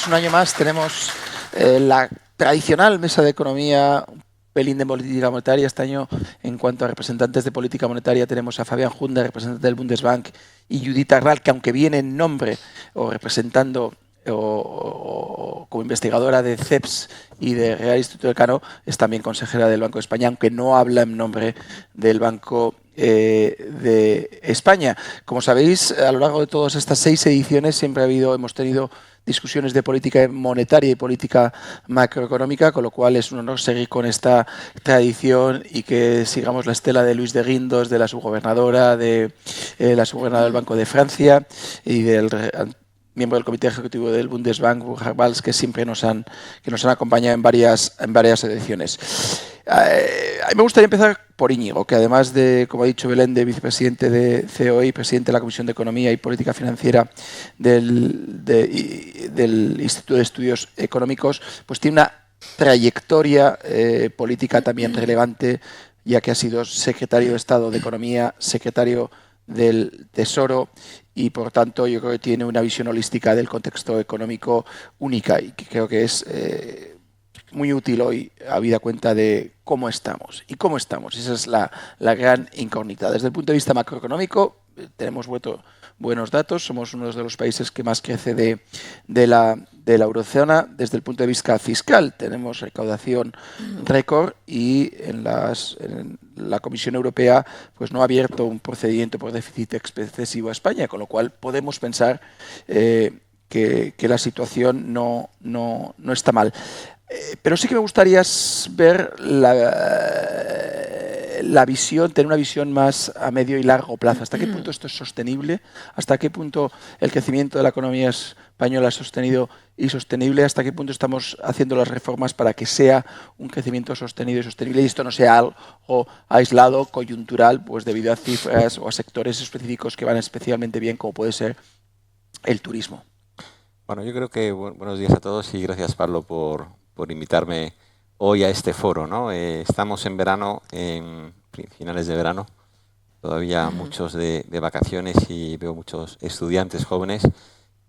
Un año más tenemos la tradicional mesa de economía, un pelín de política monetaria. Este año, en cuanto a representantes de política monetaria, tenemos a Fabián Hunde, representante del Bundesbank, y Judith Arral, que aunque viene en nombre o representando o como investigadora de CEPS y de Real Instituto Elcano, es también consejera del Banco de España, aunque no habla en nombre del Banco de España. Como sabéis, a lo largo de todas estas 6 ediciones siempre hemos tenido discusiones de política monetaria y política macroeconómica, con lo cual es un honor seguir con esta tradición y que sigamos la estela de Luis de Guindos, de la subgobernadora, la subgobernadora del Banco de Francia y del miembro del comité ejecutivo del Bundesbank, Burkhard Balz, que siempre nos han acompañado en varias ediciones. A mí me gustaría empezar por Íñigo, que además de, como ha dicho Belén, de vicepresidente de COE y presidente de la Comisión de Economía y Política Financiera del Instituto de Estudios Económicos, pues tiene una trayectoria política también relevante, ya que ha sido secretario de Estado de Economía, secretario del Tesoro y, por tanto, yo creo que tiene una visión holística del contexto económico única y que creo que es muy útil hoy, habida cuenta de cómo estamos. ¿Y cómo estamos? Esa es la gran incógnita. Desde el punto de vista macroeconómico, tenemos buenos datos. Somos uno de los países que más crece de la eurozona. Desde el punto de vista fiscal, tenemos recaudación récord y en la Comisión Europea pues no ha abierto un procedimiento por déficit excesivo a España, con lo cual podemos pensar que la situación no está mal. Pero sí que me gustaría ver la visión, tener una visión más a medio y largo plazo. ¿Hasta qué punto esto es sostenible? ¿Hasta qué punto el crecimiento de la economía española es sostenido y sostenible? ¿Hasta qué punto estamos haciendo las reformas para que sea un crecimiento sostenido y sostenible y esto no sea algo aislado, coyuntural, pues debido a cifras o a sectores específicos que van especialmente bien, como puede ser el turismo? Bueno, yo creo que buenos días a todos y gracias, Pablo, por invitarme hoy a este foro, ¿no? Estamos en verano, en finales de verano, todavía muchos de vacaciones y veo muchos estudiantes jóvenes.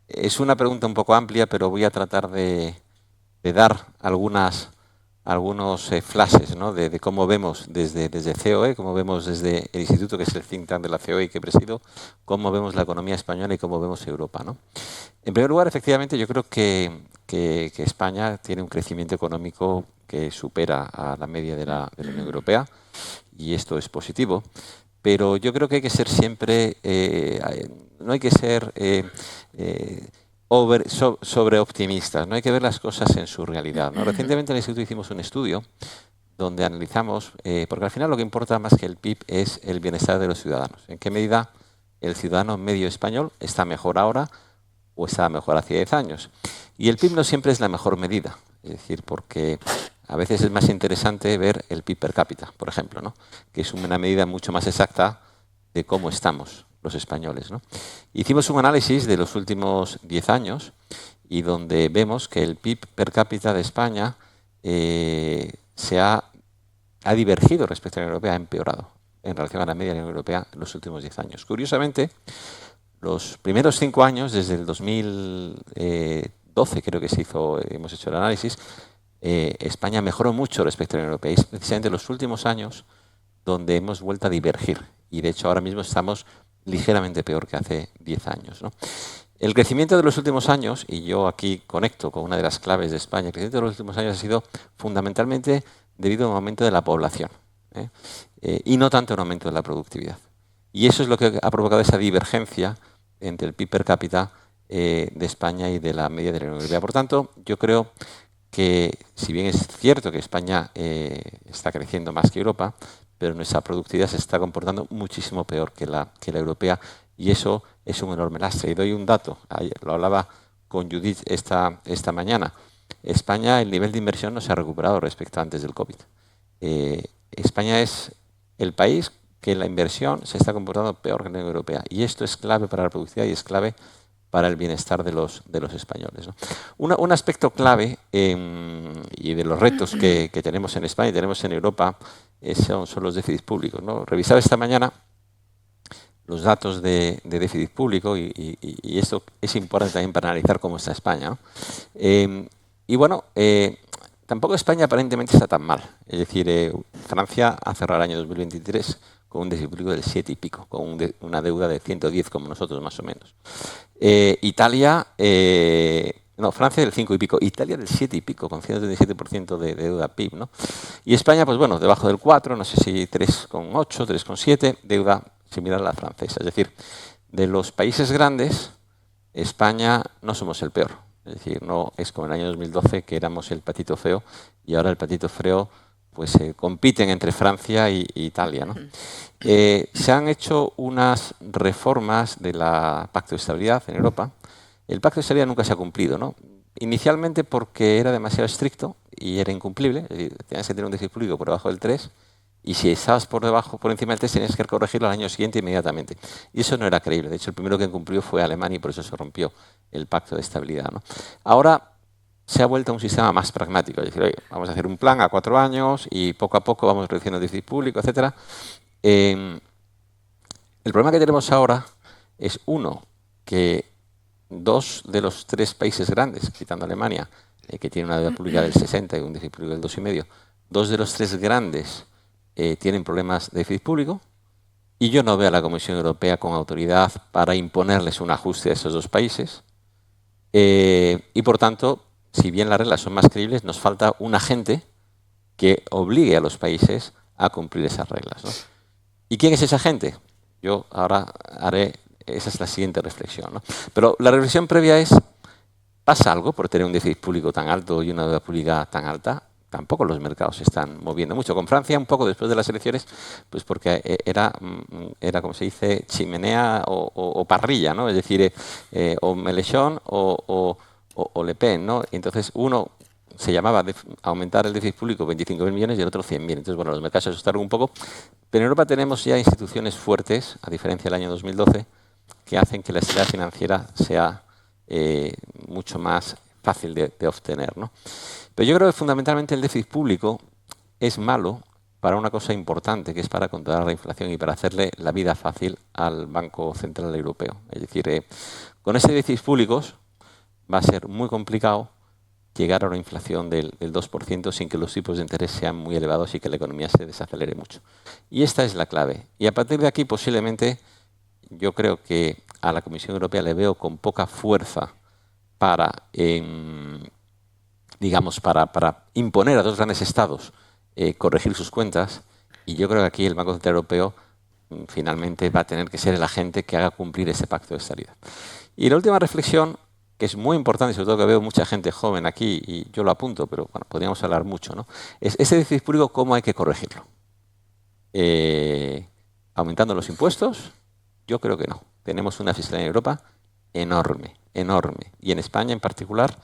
Es una pregunta un poco amplia, pero voy a tratar de dar algunos flashes, ¿no? de cómo vemos desde COE, cómo vemos desde el instituto, que es el think tank de la COE que presido, cómo vemos la economía española y cómo vemos Europa, ¿no? En primer lugar, efectivamente, yo creo que España tiene un crecimiento económico que supera a la media de la Unión Europea y esto es positivo, pero yo creo que hay que ser siempre, no hay que ser sobre optimistas, no hay que ver las cosas en su realidad, ¿no? Recientemente en el Instituto hicimos un estudio donde analizamos, porque al final lo que importa más que el PIB es el bienestar de los ciudadanos. ¿En qué medida el ciudadano medio español está mejor ahora o estaba mejor hace 10 años? Y el PIB no siempre es la mejor medida, es decir, porque a veces es más interesante ver el PIB per cápita, por ejemplo, ¿no? Que es una medida mucho más exacta de cómo estamos los españoles, ¿no? Hicimos un análisis de los últimos 10 años y donde vemos que el PIB per cápita de España ha divergido respecto a la Unión Europea, ha empeorado en relación a la media de la Unión Europea en los últimos 10 años. Curiosamente, los primeros 5 años, desde el 2012 creo que hemos hecho el análisis, España mejoró mucho respecto a la Unión Europea. Y es precisamente los últimos años donde hemos vuelto a divergir. Y de hecho ahora mismo estamos ligeramente peor que hace 10 años, ¿no? El crecimiento de los últimos años, y yo aquí conecto con una de las claves de España, el crecimiento de los últimos años ha sido fundamentalmente debido a un aumento de la población, y no tanto a un aumento de la productividad. Y eso es lo que ha provocado esa divergencia entre el PIB per cápita de España y de la media de la Unión Europea. Por tanto, yo creo que, si bien es cierto que España está creciendo más que Europa, pero nuestra productividad se está comportando muchísimo peor que la europea, y eso es un enorme lastre. Y doy un dato, lo hablaba con Judith esta mañana. España, el nivel de inversión no se ha recuperado respecto a antes del COVID. España es el país que la inversión se está comportando peor que la Unión Europea, y esto es clave para la productividad y es clave para el bienestar de los españoles, ¿no? Un aspecto clave y de los retos que tenemos en España y tenemos en Europa son los déficits públicos, ¿no? Revisaba esta mañana los datos de déficit público y esto es importante también para analizar cómo está España, ¿no? Y bueno, tampoco España aparentemente está tan mal. Es decir, Francia ha cerrado el año 2023 con un déficit público del 7 y pico, con una deuda de 110 como nosotros más o menos. Italia, no, Francia del 5 y pico, Italia del 7 y pico, con 137% de deuda PIB, ¿no? Y España, pues bueno, debajo del 4, no sé si 3,8, 3,7, deuda similar a la francesa. Es decir, de los países grandes, España no somos el peor. Es decir, no es como en el año 2012 que éramos el patito feo y ahora el patito feo pues compiten entre Francia e Italia, ¿no? Se han hecho unas reformas del Pacto de Estabilidad en Europa. El Pacto de Estabilidad nunca se ha cumplido, ¿no? Inicialmente porque era demasiado estricto y era incumplible, es decir, tenías que tener un déficit público por debajo del 3 y si estabas por encima del 3 tenías que corregirlo al año siguiente inmediatamente. Y eso no era creíble. De hecho, el primero que incumplió fue Alemania y por eso se rompió el Pacto de Estabilidad, ¿no? Ahora se ha vuelto a un sistema más pragmático. Es decir, oye, vamos a hacer un plan a 4 años y poco a poco vamos reduciendo el déficit público, etc. El problema que tenemos ahora es, uno, que 2 de los 3 países grandes, quitando Alemania, que tiene una deuda pública del 60 y un déficit público del 2,5, 2 de los 3 grandes tienen problemas de déficit público y yo no veo a la Comisión Europea con autoridad para imponerles un ajuste a esos 2 países. Y por tanto, si bien las reglas son más creíbles, nos falta un agente que obligue a los países a cumplir esas reglas, ¿no? ¿Y quién es ese agente? Yo ahora esa es la siguiente reflexión, ¿no? Pero la reflexión previa es, ¿pasa algo por tener un déficit público tan alto y una deuda pública tan alta? Tampoco los mercados se están moviendo mucho. Con Francia, un poco después de las elecciones, pues porque era como se dice, chimenea o parrilla, ¿no? Es decir, o Mélenchon o Le Pen, ¿no? Y entonces uno se llamaba aumentar el déficit público 25.000 millones y el otro 100.000. Entonces, bueno, los mercados se asustaron un poco. Pero en Europa tenemos ya instituciones fuertes, a diferencia del año 2012, que hacen que la estabilidad financiera sea mucho más fácil de obtener, ¿no? Pero yo creo que fundamentalmente el déficit público es malo para una cosa importante, que es para controlar la inflación y para hacerle la vida fácil al Banco Central Europeo. Es decir, con ese déficit públicos va a ser muy complicado llegar a una inflación del 2% sin que los tipos de interés sean muy elevados y que la economía se desacelere mucho. Y esta es la clave. Y a partir de aquí, posiblemente, yo creo que a la Comisión Europea le veo con poca fuerza para, para imponer a 2 grandes estados corregir sus cuentas. Y yo creo que aquí el Banco Central Europeo finalmente va a tener que ser el agente que haga cumplir ese pacto de estabilidad. Y la última reflexión, que es muy importante, sobre todo que veo mucha gente joven aquí, y yo lo apunto, pero bueno, podríamos hablar mucho, ¿no? Es ese déficit público, ¿cómo hay que corregirlo? ¿Aumentando los impuestos? Yo creo que no. Tenemos una fiscalidad en Europa enorme, enorme. Y en España en particular,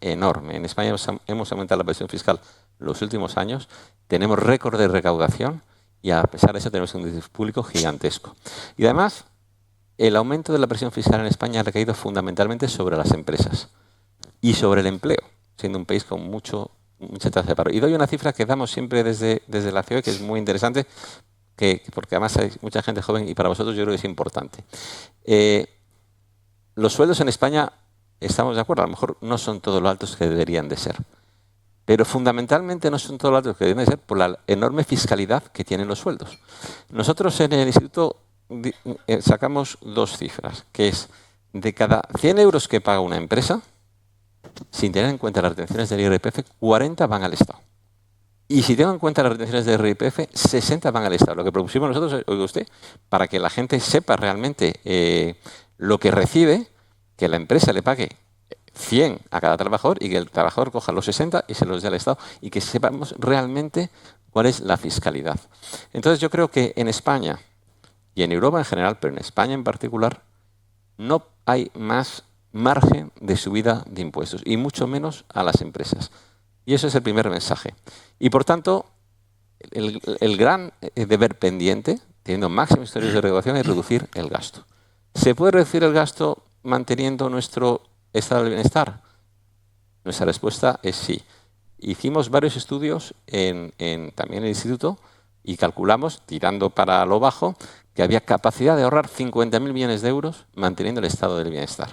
enorme. En España hemos aumentado la presión fiscal los últimos años, tenemos récord de recaudación y a pesar de eso tenemos un déficit público gigantesco. Y además, el aumento de la presión fiscal en España ha recaído fundamentalmente sobre las empresas y sobre el empleo, siendo un país con mucha tasa de paro. Y doy una cifra que damos siempre desde la COE, que es muy interesante, porque además hay mucha gente joven y para vosotros yo creo que es importante. Los sueldos en España, estamos de acuerdo, a lo mejor no son todos los altos que deberían de ser, pero fundamentalmente no son todos los altos que deberían de ser por la enorme fiscalidad que tienen los sueldos. Nosotros en el Instituto sacamos 2 cifras, que es de cada 100 euros que paga una empresa, sin tener en cuenta las retenciones del IRPF, 40 van al Estado. Y si tengo en cuenta las retenciones del IRPF, 60 van al Estado. Lo que propusimos nosotros, oiga usted, para que la gente sepa realmente lo que recibe, que la empresa le pague 100 a cada trabajador y que el trabajador coja los 60 y se los dé al Estado y que sepamos realmente cuál es la fiscalidad. Entonces yo creo que en España y en Europa en general, pero en España en particular, no hay más margen de subida de impuestos y mucho menos a las empresas. Y ese es el primer mensaje. Y por tanto, el gran deber pendiente, teniendo máximos historias de recaudación, es reducir el gasto. ¿Se puede reducir el gasto manteniendo nuestro estado de bienestar? Nuestra respuesta es sí. Hicimos varios estudios también en el instituto y calculamos, tirando para lo bajo, que había capacidad de ahorrar 50.000 millones de euros manteniendo el estado del bienestar.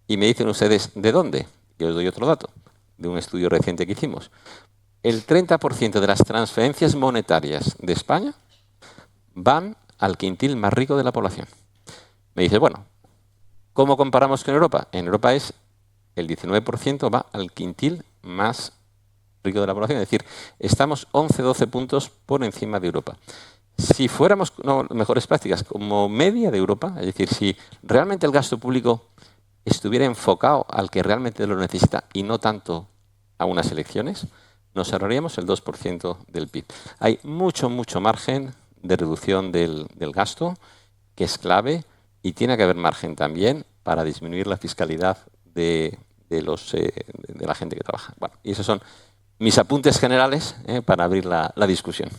Y me dicen ustedes, ¿de dónde? Yo os doy otro dato, de un estudio reciente que hicimos. El 30% de las transferencias monetarias de España van al quintil más rico de la población. Me dice, bueno, ¿cómo comparamos con Europa? En Europa es el 19% va al quintil más rico de la población. Es decir, estamos 11-12 puntos por encima de Europa. Si fuéramos mejores prácticas como media de Europa, es decir, si realmente el gasto público estuviera enfocado al que realmente lo necesita y no tanto a unas elecciones, nos ahorraríamos el 2% del PIB. Hay mucho margen de reducción del gasto, que es clave, y tiene que haber margen también para disminuir la fiscalidad de la gente que trabaja. Bueno, y esos son mis apuntes generales para abrir la discusión.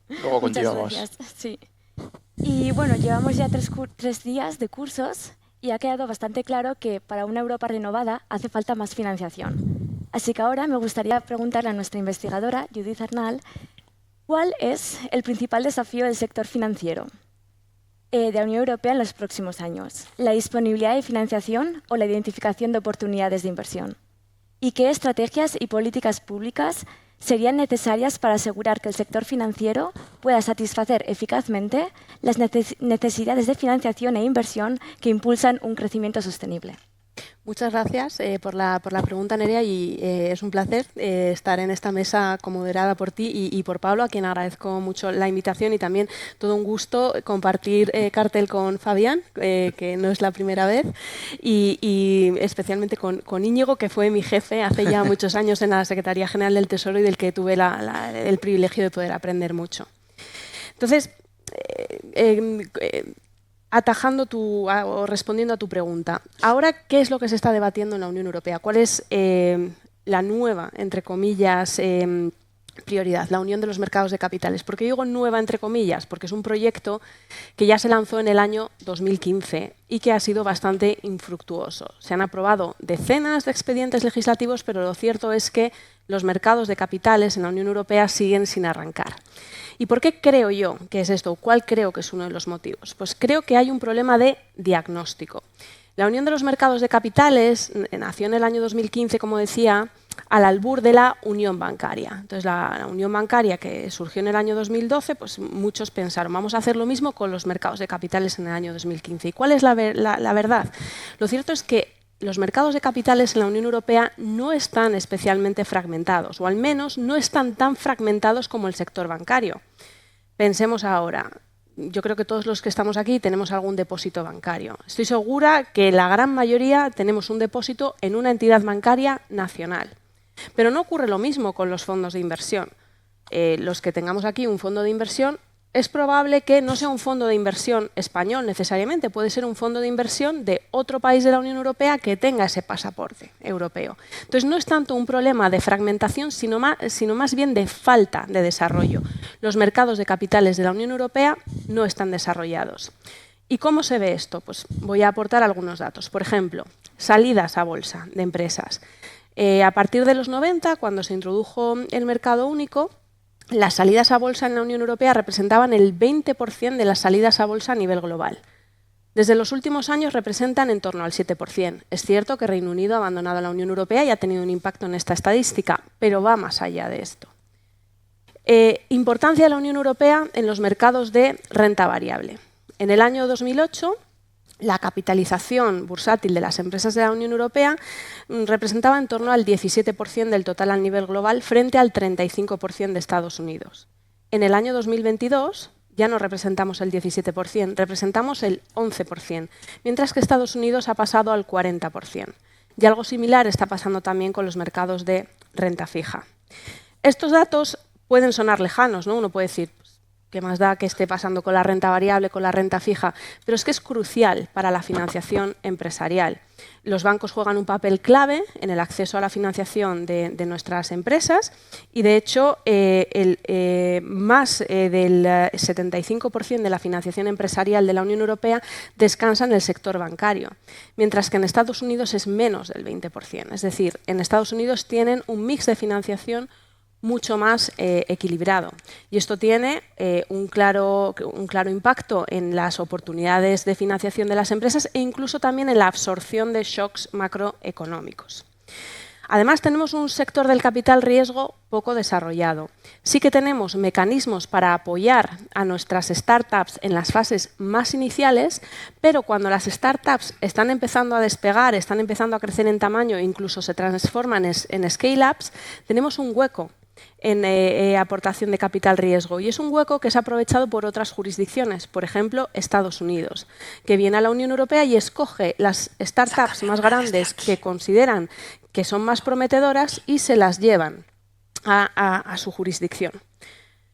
Luego continuamos. Muchas gracias. Sí. Y bueno, llevamos ya tres días de cursos y ha quedado bastante claro que para una Europa renovada hace falta más financiación. Así que ahora me gustaría preguntarle a nuestra investigadora, Judith Arnal, ¿cuál es el principal desafío del sector financiero de la Unión Europea en los próximos años? ¿La disponibilidad de financiación o la identificación de oportunidades de inversión? ¿Y qué estrategias y políticas públicas serían necesarias para asegurar que el sector financiero pueda satisfacer eficazmente las necesidades de financiación e inversión que impulsan un crecimiento sostenible? Muchas gracias por la pregunta, Nerea, y es un placer estar en esta mesa comoderada por ti y por Pablo, a quien agradezco mucho la invitación, y también todo un gusto compartir cartel con Fabián, que no es la primera vez, y especialmente con Íñigo, que fue mi jefe hace ya muchos años en la Secretaría General del Tesoro y del que tuve el privilegio de poder aprender mucho. Entonces, atajando o respondiendo a tu pregunta, ahora, ¿qué es lo que se está debatiendo en la Unión Europea? ¿Cuál es la nueva, entre comillas, prioridad? La unión de los mercados de capitales. ¿Por qué digo nueva, entre comillas? Porque es un proyecto que ya se lanzó en el año 2015 y que ha sido bastante infructuoso. Se han aprobado decenas de expedientes legislativos, pero lo cierto es que los mercados de capitales en la Unión Europea siguen sin arrancar. ¿Y por qué creo yo que es esto? ¿Cuál creo que es uno de los motivos? Pues creo que hay un problema de diagnóstico. La Unión de los Mercados de Capitales nació en el año 2015, como decía, al albur de la unión bancaria. Entonces, la unión bancaria que surgió en el año 2012, pues muchos pensaron, vamos a hacer lo mismo con los mercados de capitales en el año 2015. ¿Y cuál es la verdad? Lo cierto es que los mercados de capitales en la Unión Europea no están especialmente fragmentados, o al menos no están tan fragmentados como el sector bancario. Pensemos ahora, yo creo que todos los que estamos aquí tenemos algún depósito bancario. Estoy segura que la gran mayoría tenemos un depósito en una entidad bancaria nacional. Pero no ocurre lo mismo con los fondos de inversión. Los que tengamos aquí un fondo de inversión, es probable que no sea un fondo de inversión español necesariamente, puede ser un fondo de inversión de otro país de la Unión Europea que tenga ese pasaporte europeo. Entonces, no es tanto un problema de fragmentación, sino más bien de falta de desarrollo. Los mercados de capitales de la Unión Europea no están desarrollados. ¿Y cómo se ve esto? Pues voy a aportar algunos datos. Por ejemplo, salidas a bolsa de empresas. A partir de los 90, cuando se introdujo el mercado único, las salidas a bolsa en la Unión Europea representaban el 20% de las salidas a bolsa a nivel global. Desde los últimos años representan en torno al 7%. Es cierto que Reino Unido ha abandonado la Unión Europea y ha tenido un impacto en esta estadística, pero va más allá de esto. Importancia de la Unión Europea en los mercados de renta variable. En el año 2008, la capitalización bursátil de las empresas de la Unión Europea representaba en torno al 17% del total a nivel global frente al 35% de Estados Unidos. En el año 2022 ya no representamos el 17%, representamos el 11%, mientras que Estados Unidos ha pasado al 40%. Y algo similar está pasando también con los mercados de renta fija. Estos datos pueden sonar lejanos, ¿no? Uno puede decir, ¿qué más da que esté pasando con la renta variable, con la renta fija? Pero es que es crucial para la financiación empresarial. Los bancos juegan un papel clave en el acceso a la financiación de nuestras empresas y, de hecho, más del 75% de la financiación empresarial de la Unión Europea descansa en el sector bancario, mientras que en Estados Unidos es menos del 20%. Es decir, en Estados Unidos tienen un mix de financiación mucho más equilibrado. Y esto tiene un claro impacto en las oportunidades de financiación de las empresas e incluso también en la absorción de shocks macroeconómicos. Además, tenemos un sector del capital riesgo poco desarrollado. Sí que tenemos mecanismos para apoyar a nuestras startups en las fases más iniciales, pero cuando las startups están empezando a despegar, están empezando a crecer en tamaño e incluso se transforman en scale-ups, tenemos un hueco en aportación de capital riesgo, y es un hueco que es aprovechado por otras jurisdicciones, por ejemplo, Estados Unidos, que viene a la Unión Europea y escoge las startups más grandes que consideran que son más prometedoras y se las llevan a su jurisdicción.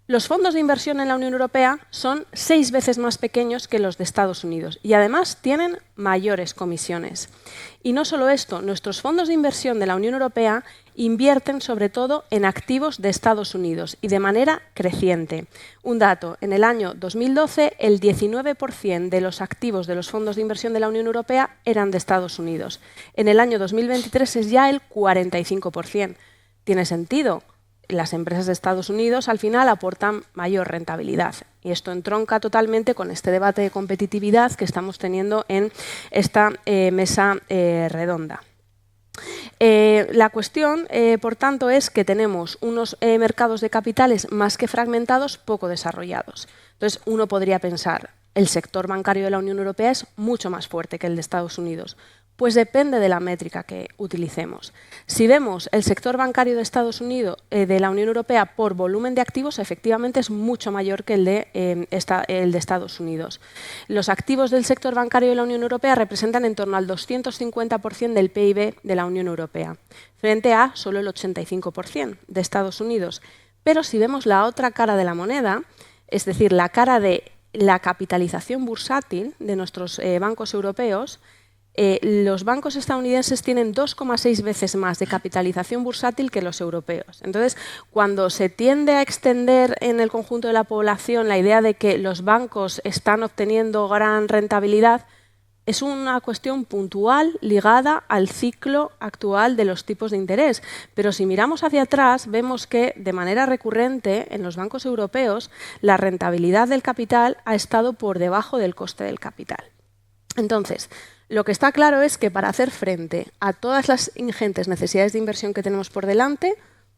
Los fondos de inversión en la Unión Europea son 6 veces más pequeños que los de Estados Unidos y además tienen mayores comisiones. Y no solo esto, nuestros fondos de inversión de la Unión Europea invierten sobre todo en activos de Estados Unidos y de manera creciente. Un dato, en el año 2012 el 19% de los activos de los fondos de inversión de la Unión Europea eran de Estados Unidos. En el año 2023 es ya el 45%. ¿Tiene sentido? Las empresas de Estados Unidos al final aportan mayor rentabilidad. Y esto entronca totalmente con este debate de competitividad que estamos teniendo en esta mesa redonda. La cuestión, por tanto, es que tenemos unos mercados de capitales más que fragmentados, poco desarrollados. Entonces, uno podría pensar, el sector bancario de la Unión Europea es mucho más fuerte que el de Estados Unidos. Pues depende de la métrica que utilicemos. Si vemos el sector bancario de Estados Unidos, de la Unión Europea por volumen de activos, efectivamente es mucho mayor que el de Estados Unidos. Los activos del sector bancario de la Unión Europea representan en torno al 250% del PIB de la Unión Europea, frente a solo el 85% de Estados Unidos. Pero si vemos la otra cara de la moneda, es decir, la cara de la capitalización bursátil de nuestros bancos europeos, los bancos estadounidenses tienen 2,6 veces más de capitalización bursátil que los europeos. Entonces, cuando se tiende a extender en el conjunto de la población la idea de que los bancos están obteniendo gran rentabilidad, es una cuestión puntual ligada al ciclo actual de los tipos de interés. Pero si miramos hacia atrás, vemos que de manera recurrente en los bancos europeos la rentabilidad del capital ha estado por debajo del coste del capital. Entonces, lo que está claro es que para hacer frente a todas las ingentes necesidades de inversión que tenemos por delante,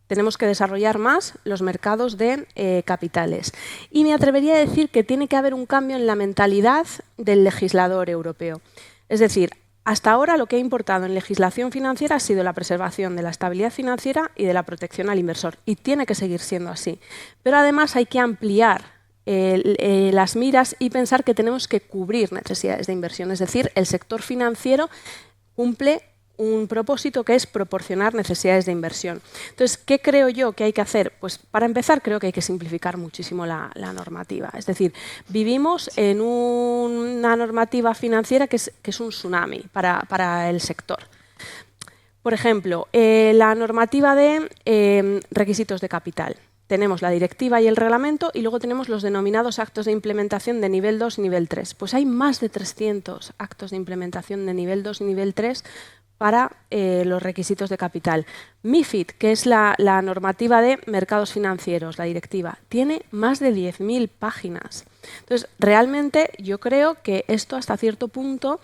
tenemos que desarrollar más los mercados de capitales. Y me atrevería a decir que tiene que haber un cambio en la mentalidad del legislador europeo. Es decir, hasta ahora lo que ha importado en legislación financiera ha sido la preservación de la estabilidad financiera y de la protección al inversor. Y tiene que seguir siendo así. Pero además hay que ampliar las miras y pensar que tenemos que cubrir necesidades de inversión. Es decir, el sector financiero cumple un propósito que es proporcionar necesidades de inversión. Entonces, ¿qué creo yo que hay que hacer? Pues para empezar creo que hay que simplificar muchísimo la normativa. Es decir, vivimos en una normativa financiera que es un tsunami para el sector. Por ejemplo, la normativa de requisitos de capital. Tenemos la directiva y el reglamento y luego tenemos los denominados actos de implementación de nivel 2 y nivel 3. Pues hay más de 300 actos de implementación de nivel 2 y nivel 3 para los requisitos de capital. MiFID, que es la normativa de mercados financieros, la directiva, tiene más de 10.000 páginas. Entonces, realmente yo creo que esto hasta cierto punto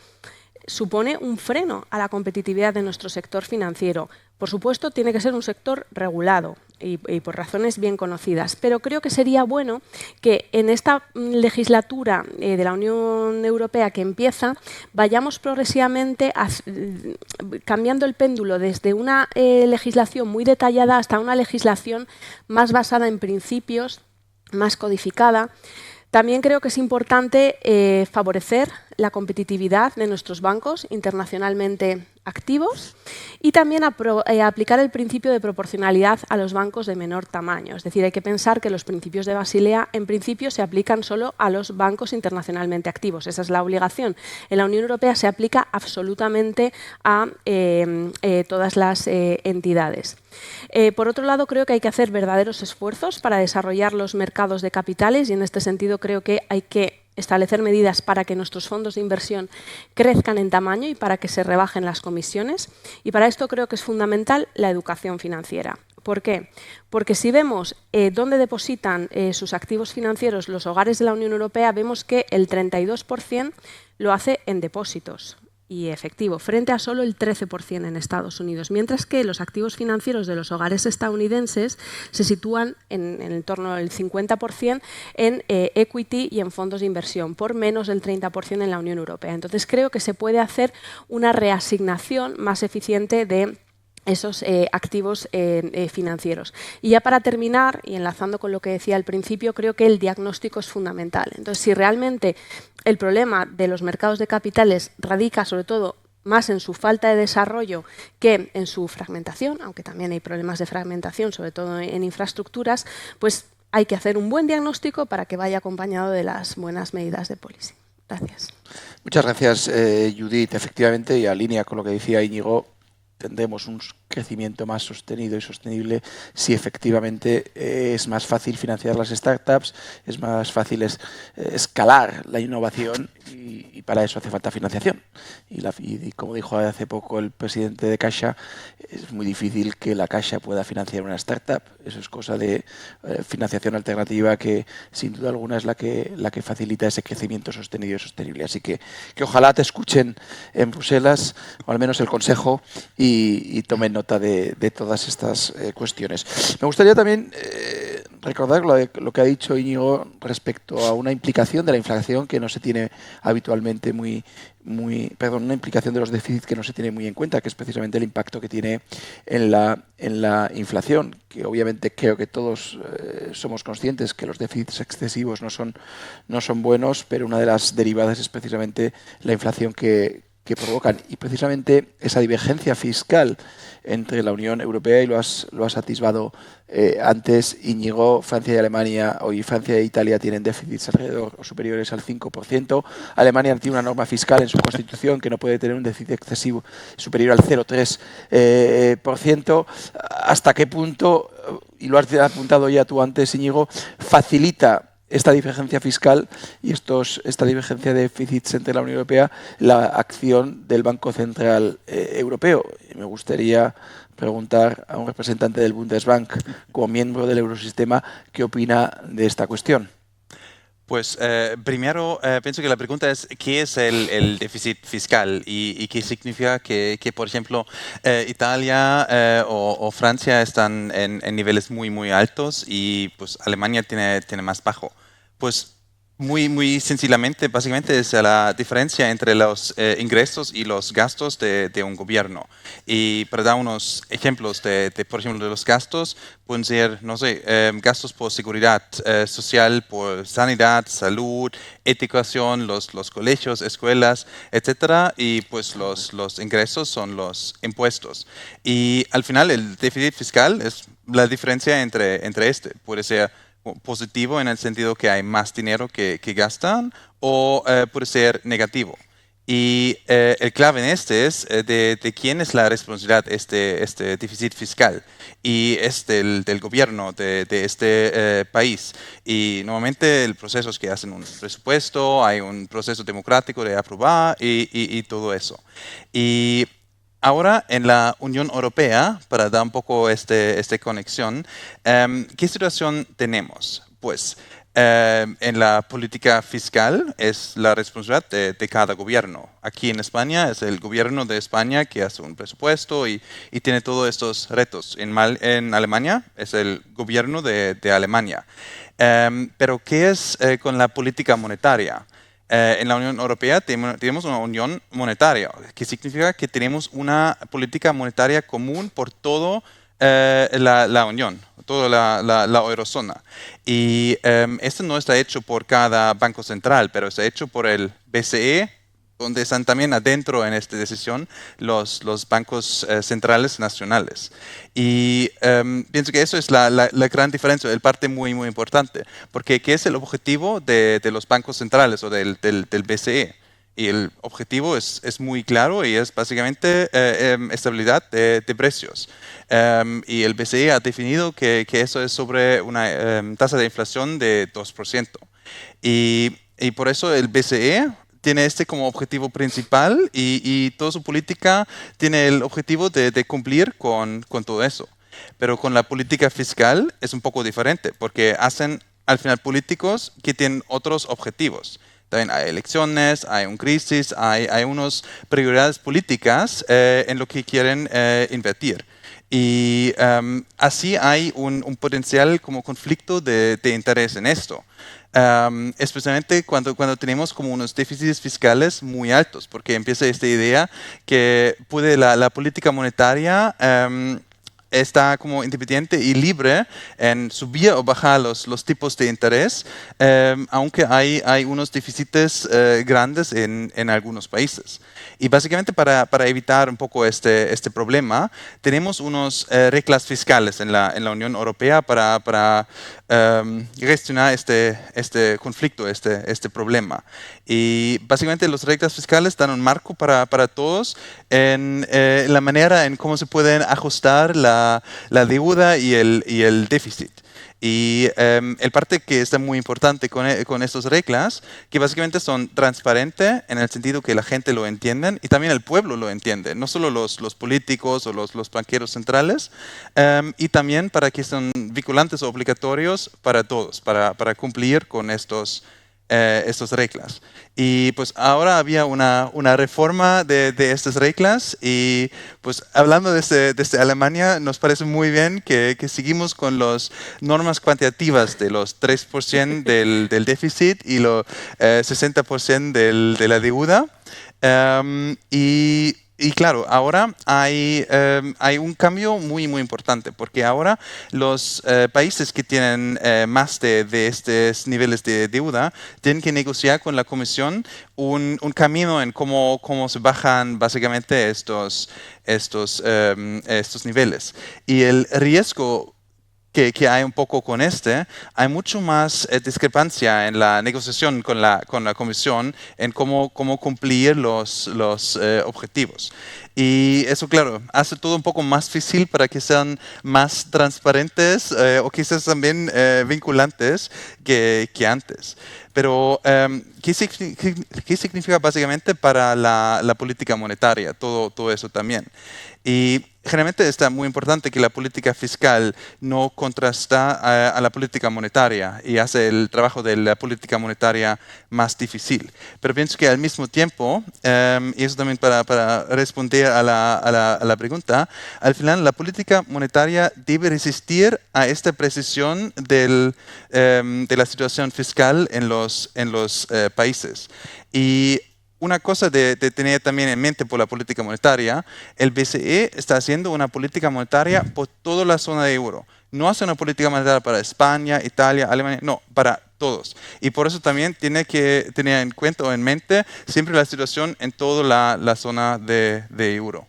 supone un freno a la competitividad de nuestro sector financiero. Por supuesto, tiene que ser un sector regulado y por razones bien conocidas, pero creo que sería bueno que en esta legislatura de la Unión Europea que empieza, vayamos progresivamente cambiando el péndulo desde una legislación muy detallada hasta una legislación más basada en principios, más codificada. También creo que es importante favorecer la competitividad de nuestros bancos internacionalmente activos y también aplicar el principio de proporcionalidad a los bancos de menor tamaño. Es decir, hay que pensar que los principios de Basilea en principio se aplican solo a los bancos internacionalmente activos. Esa es la obligación. En la Unión Europea se aplica absolutamente a todas las entidades. Por otro lado, creo que hay que hacer verdaderos esfuerzos para desarrollar los mercados de capitales y en este sentido creo que hay que establecer medidas para que nuestros fondos de inversión crezcan en tamaño y para que se rebajen las comisiones. Y para esto creo que es fundamental la educación financiera. ¿Por qué? Porque si vemos dónde depositan sus activos financieros los hogares de la Unión Europea, vemos que el 32% lo hace en depósitos y efectivo, frente a solo el 13% en Estados Unidos, mientras que los activos financieros de los hogares estadounidenses se sitúan en torno al 50% en equity y en fondos de inversión, por menos del 30% en la Unión Europea. Entonces creo que se puede hacer una reasignación más eficiente de esos activos financieros. Y ya para terminar, y enlazando con lo que decía al principio, creo que el diagnóstico es fundamental. Entonces, si realmente el problema de los mercados de capitales radica sobre todo más en su falta de desarrollo que en su fragmentación, aunque también hay problemas de fragmentación, sobre todo en infraestructuras, pues hay que hacer un buen diagnóstico para que vaya acompañado de las buenas medidas de policy. Gracias. Muchas gracias, Judith. Efectivamente, y a línea con lo que decía Íñigo, tendremos un crecimiento más sostenido y sostenible si efectivamente es más fácil financiar las startups, es más fácil escalar la innovación y para eso hace falta financiación. Y como dijo hace poco el presidente de Caixa, es muy difícil que la Caixa pueda financiar una startup. Eso es cosa de financiación alternativa que sin duda alguna es la que facilita ese crecimiento sostenido y sostenible. Así que ojalá te escuchen en Bruselas, o al menos el Consejo, y tomen nota de todas estas cuestiones. Me gustaría también recordar lo que ha dicho Íñigo respecto a una implicación de la inflación que no se tiene habitualmente una implicación de los déficits que no se tiene muy en cuenta, que es precisamente el impacto que tiene en la inflación, que obviamente creo que todos somos conscientes que los déficits excesivos no son buenos, pero una de las derivadas es precisamente la inflación que provocan, y precisamente esa divergencia fiscal entre la Unión Europea, y lo has atisbado antes, Íñigo. Francia y Alemania, hoy Francia e Italia tienen déficits alrededor o superiores al 5%. Alemania tiene una norma fiscal en su constitución que no puede tener un déficit excesivo superior al 0,3%. ¿Hasta qué punto, y lo has apuntado ya tú antes, Íñigo, facilita esta divergencia fiscal y esta divergencia de déficits entre la Unión Europea la acción del Banco Central Europeo? Me gustaría preguntar a un representante del Bundesbank, como miembro del Eurosistema, ¿qué opina de esta cuestión? Pues primero pienso que la pregunta es ¿qué es el déficit fiscal y qué significa que por ejemplo, Italia o Francia están en niveles muy altos y pues Alemania tiene más bajo? Pues muy sencillamente, básicamente es la diferencia entre los ingresos y los gastos de un gobierno. Y para dar unos ejemplos por ejemplo, de los gastos, pueden ser, no sé, gastos por seguridad social, por sanidad, salud, educación, los colegios, escuelas, etcétera. Y pues los ingresos son los impuestos. Y al final el déficit fiscal es la diferencia entre puede ser positivo en el sentido que hay más dinero que gastan, o puede ser negativo. Y el clave en es de quién es la responsabilidad este déficit fiscal, y es del gobierno de este país. Y normalmente el proceso es que hacen un presupuesto, hay un proceso democrático de aprobar y todo eso. Y ahora, en la Unión Europea, para dar un poco esta conexión, ¿qué situación tenemos? Pues en la política fiscal es la responsabilidad de cada gobierno. Aquí en España es el gobierno de España que hace un presupuesto y tiene todos estos retos. En Alemania es el gobierno de Alemania. Pero ¿qué es con la política monetaria? En la Unión Europea tenemos una unión monetaria, que significa que tenemos una política monetaria común por toda la Unión, toda la eurozona. Y esto no está hecho por cada banco central, pero está hecho por el BCE, donde están también adentro en esta decisión los bancos centrales nacionales. Y pienso que eso es la gran diferencia, el parte muy importante, porque ¿qué es el objetivo de los bancos centrales o del BCE? Y el objetivo es muy claro y es básicamente estabilidad de precios. Y el BCE ha definido que eso es sobre una tasa de inflación de 2%. Y por eso el BCE tiene como objetivo principal y toda su política tiene el objetivo de cumplir con todo eso. Pero con la política fiscal es un poco diferente, porque hacen al final políticos que tienen otros objetivos. También hay elecciones, hay una crisis, hay unas prioridades políticas en lo que quieren invertir. Y así hay un potencial como conflicto de interés en esto. Especialmente cuando tenemos como unos déficits fiscales muy altos, porque empieza esta idea que puede la política monetaria está como independiente y libre en subir o bajar los tipos de interés, aunque hay unos déficits grandes en algunos países. Y básicamente para evitar un poco este problema, tenemos unas reglas fiscales en la Unión Europea para gestionar este conflicto, este problema. Y básicamente las reglas fiscales dan un marco para todos en la manera en cómo se pueden ajustar la deuda y el déficit. Y el parte que está muy importante con estas reglas, que básicamente son transparentes en el sentido que la gente lo entiende y también el pueblo lo entiende, no solo los políticos o los banqueros centrales, y también para que son vinculantes o obligatorios para todos, para cumplir con estas reglas. Y pues ahora había una reforma de estas reglas y pues hablando desde Alemania nos parece muy bien que seguimos con las normas cuantitativas de los 3% del déficit y los 60% de la deuda. Y claro, ahora hay un cambio muy, muy importante, porque ahora los países que tienen más de estos niveles de deuda tienen que negociar con la Comisión un camino en cómo se bajan básicamente estos niveles. Y el riesgo que hay un poco con hay mucho más discrepancia en la negociación con la Comisión en cómo cumplir los objetivos. Y eso, claro, hace todo un poco más difícil para que sean más transparentes o quizás también vinculantes que antes. Pero, ¿qué significa básicamente para la política monetaria todo eso también? Y generalmente está muy importante que la política fiscal no contrasta a la política monetaria y hace el trabajo de la política monetaria más difícil. Pero pienso que al mismo tiempo, y eso también para responder a la pregunta, al final la política monetaria debe resistir a esta precisión de la situación fiscal en los países. Y una cosa de tener también en mente por la política monetaria, el BCE está haciendo una política monetaria por toda la zona de euro. No hace una política monetaria para España, Italia, Alemania, no, para todos. Y por eso también tiene que tener en cuenta o en mente siempre la situación en toda la zona de euro.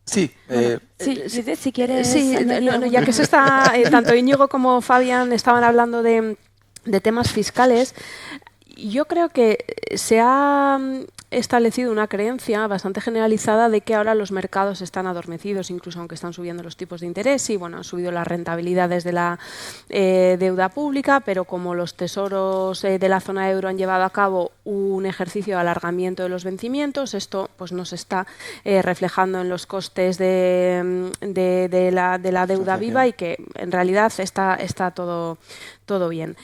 Sí, si quieres. Sí, ya que se está, tanto Íñigo como Fabián estaban hablando de temas fiscales. Yo creo que se ha establecido una creencia bastante generalizada de que ahora los mercados están adormecidos, incluso aunque están subiendo los tipos de interés y bueno, han subido las rentabilidades de la deuda pública, pero como los tesoros de la zona euro han llevado a cabo un ejercicio de alargamiento de los vencimientos, esto pues no se está reflejando en los costes de la deuda viva y que en realidad está todo bien.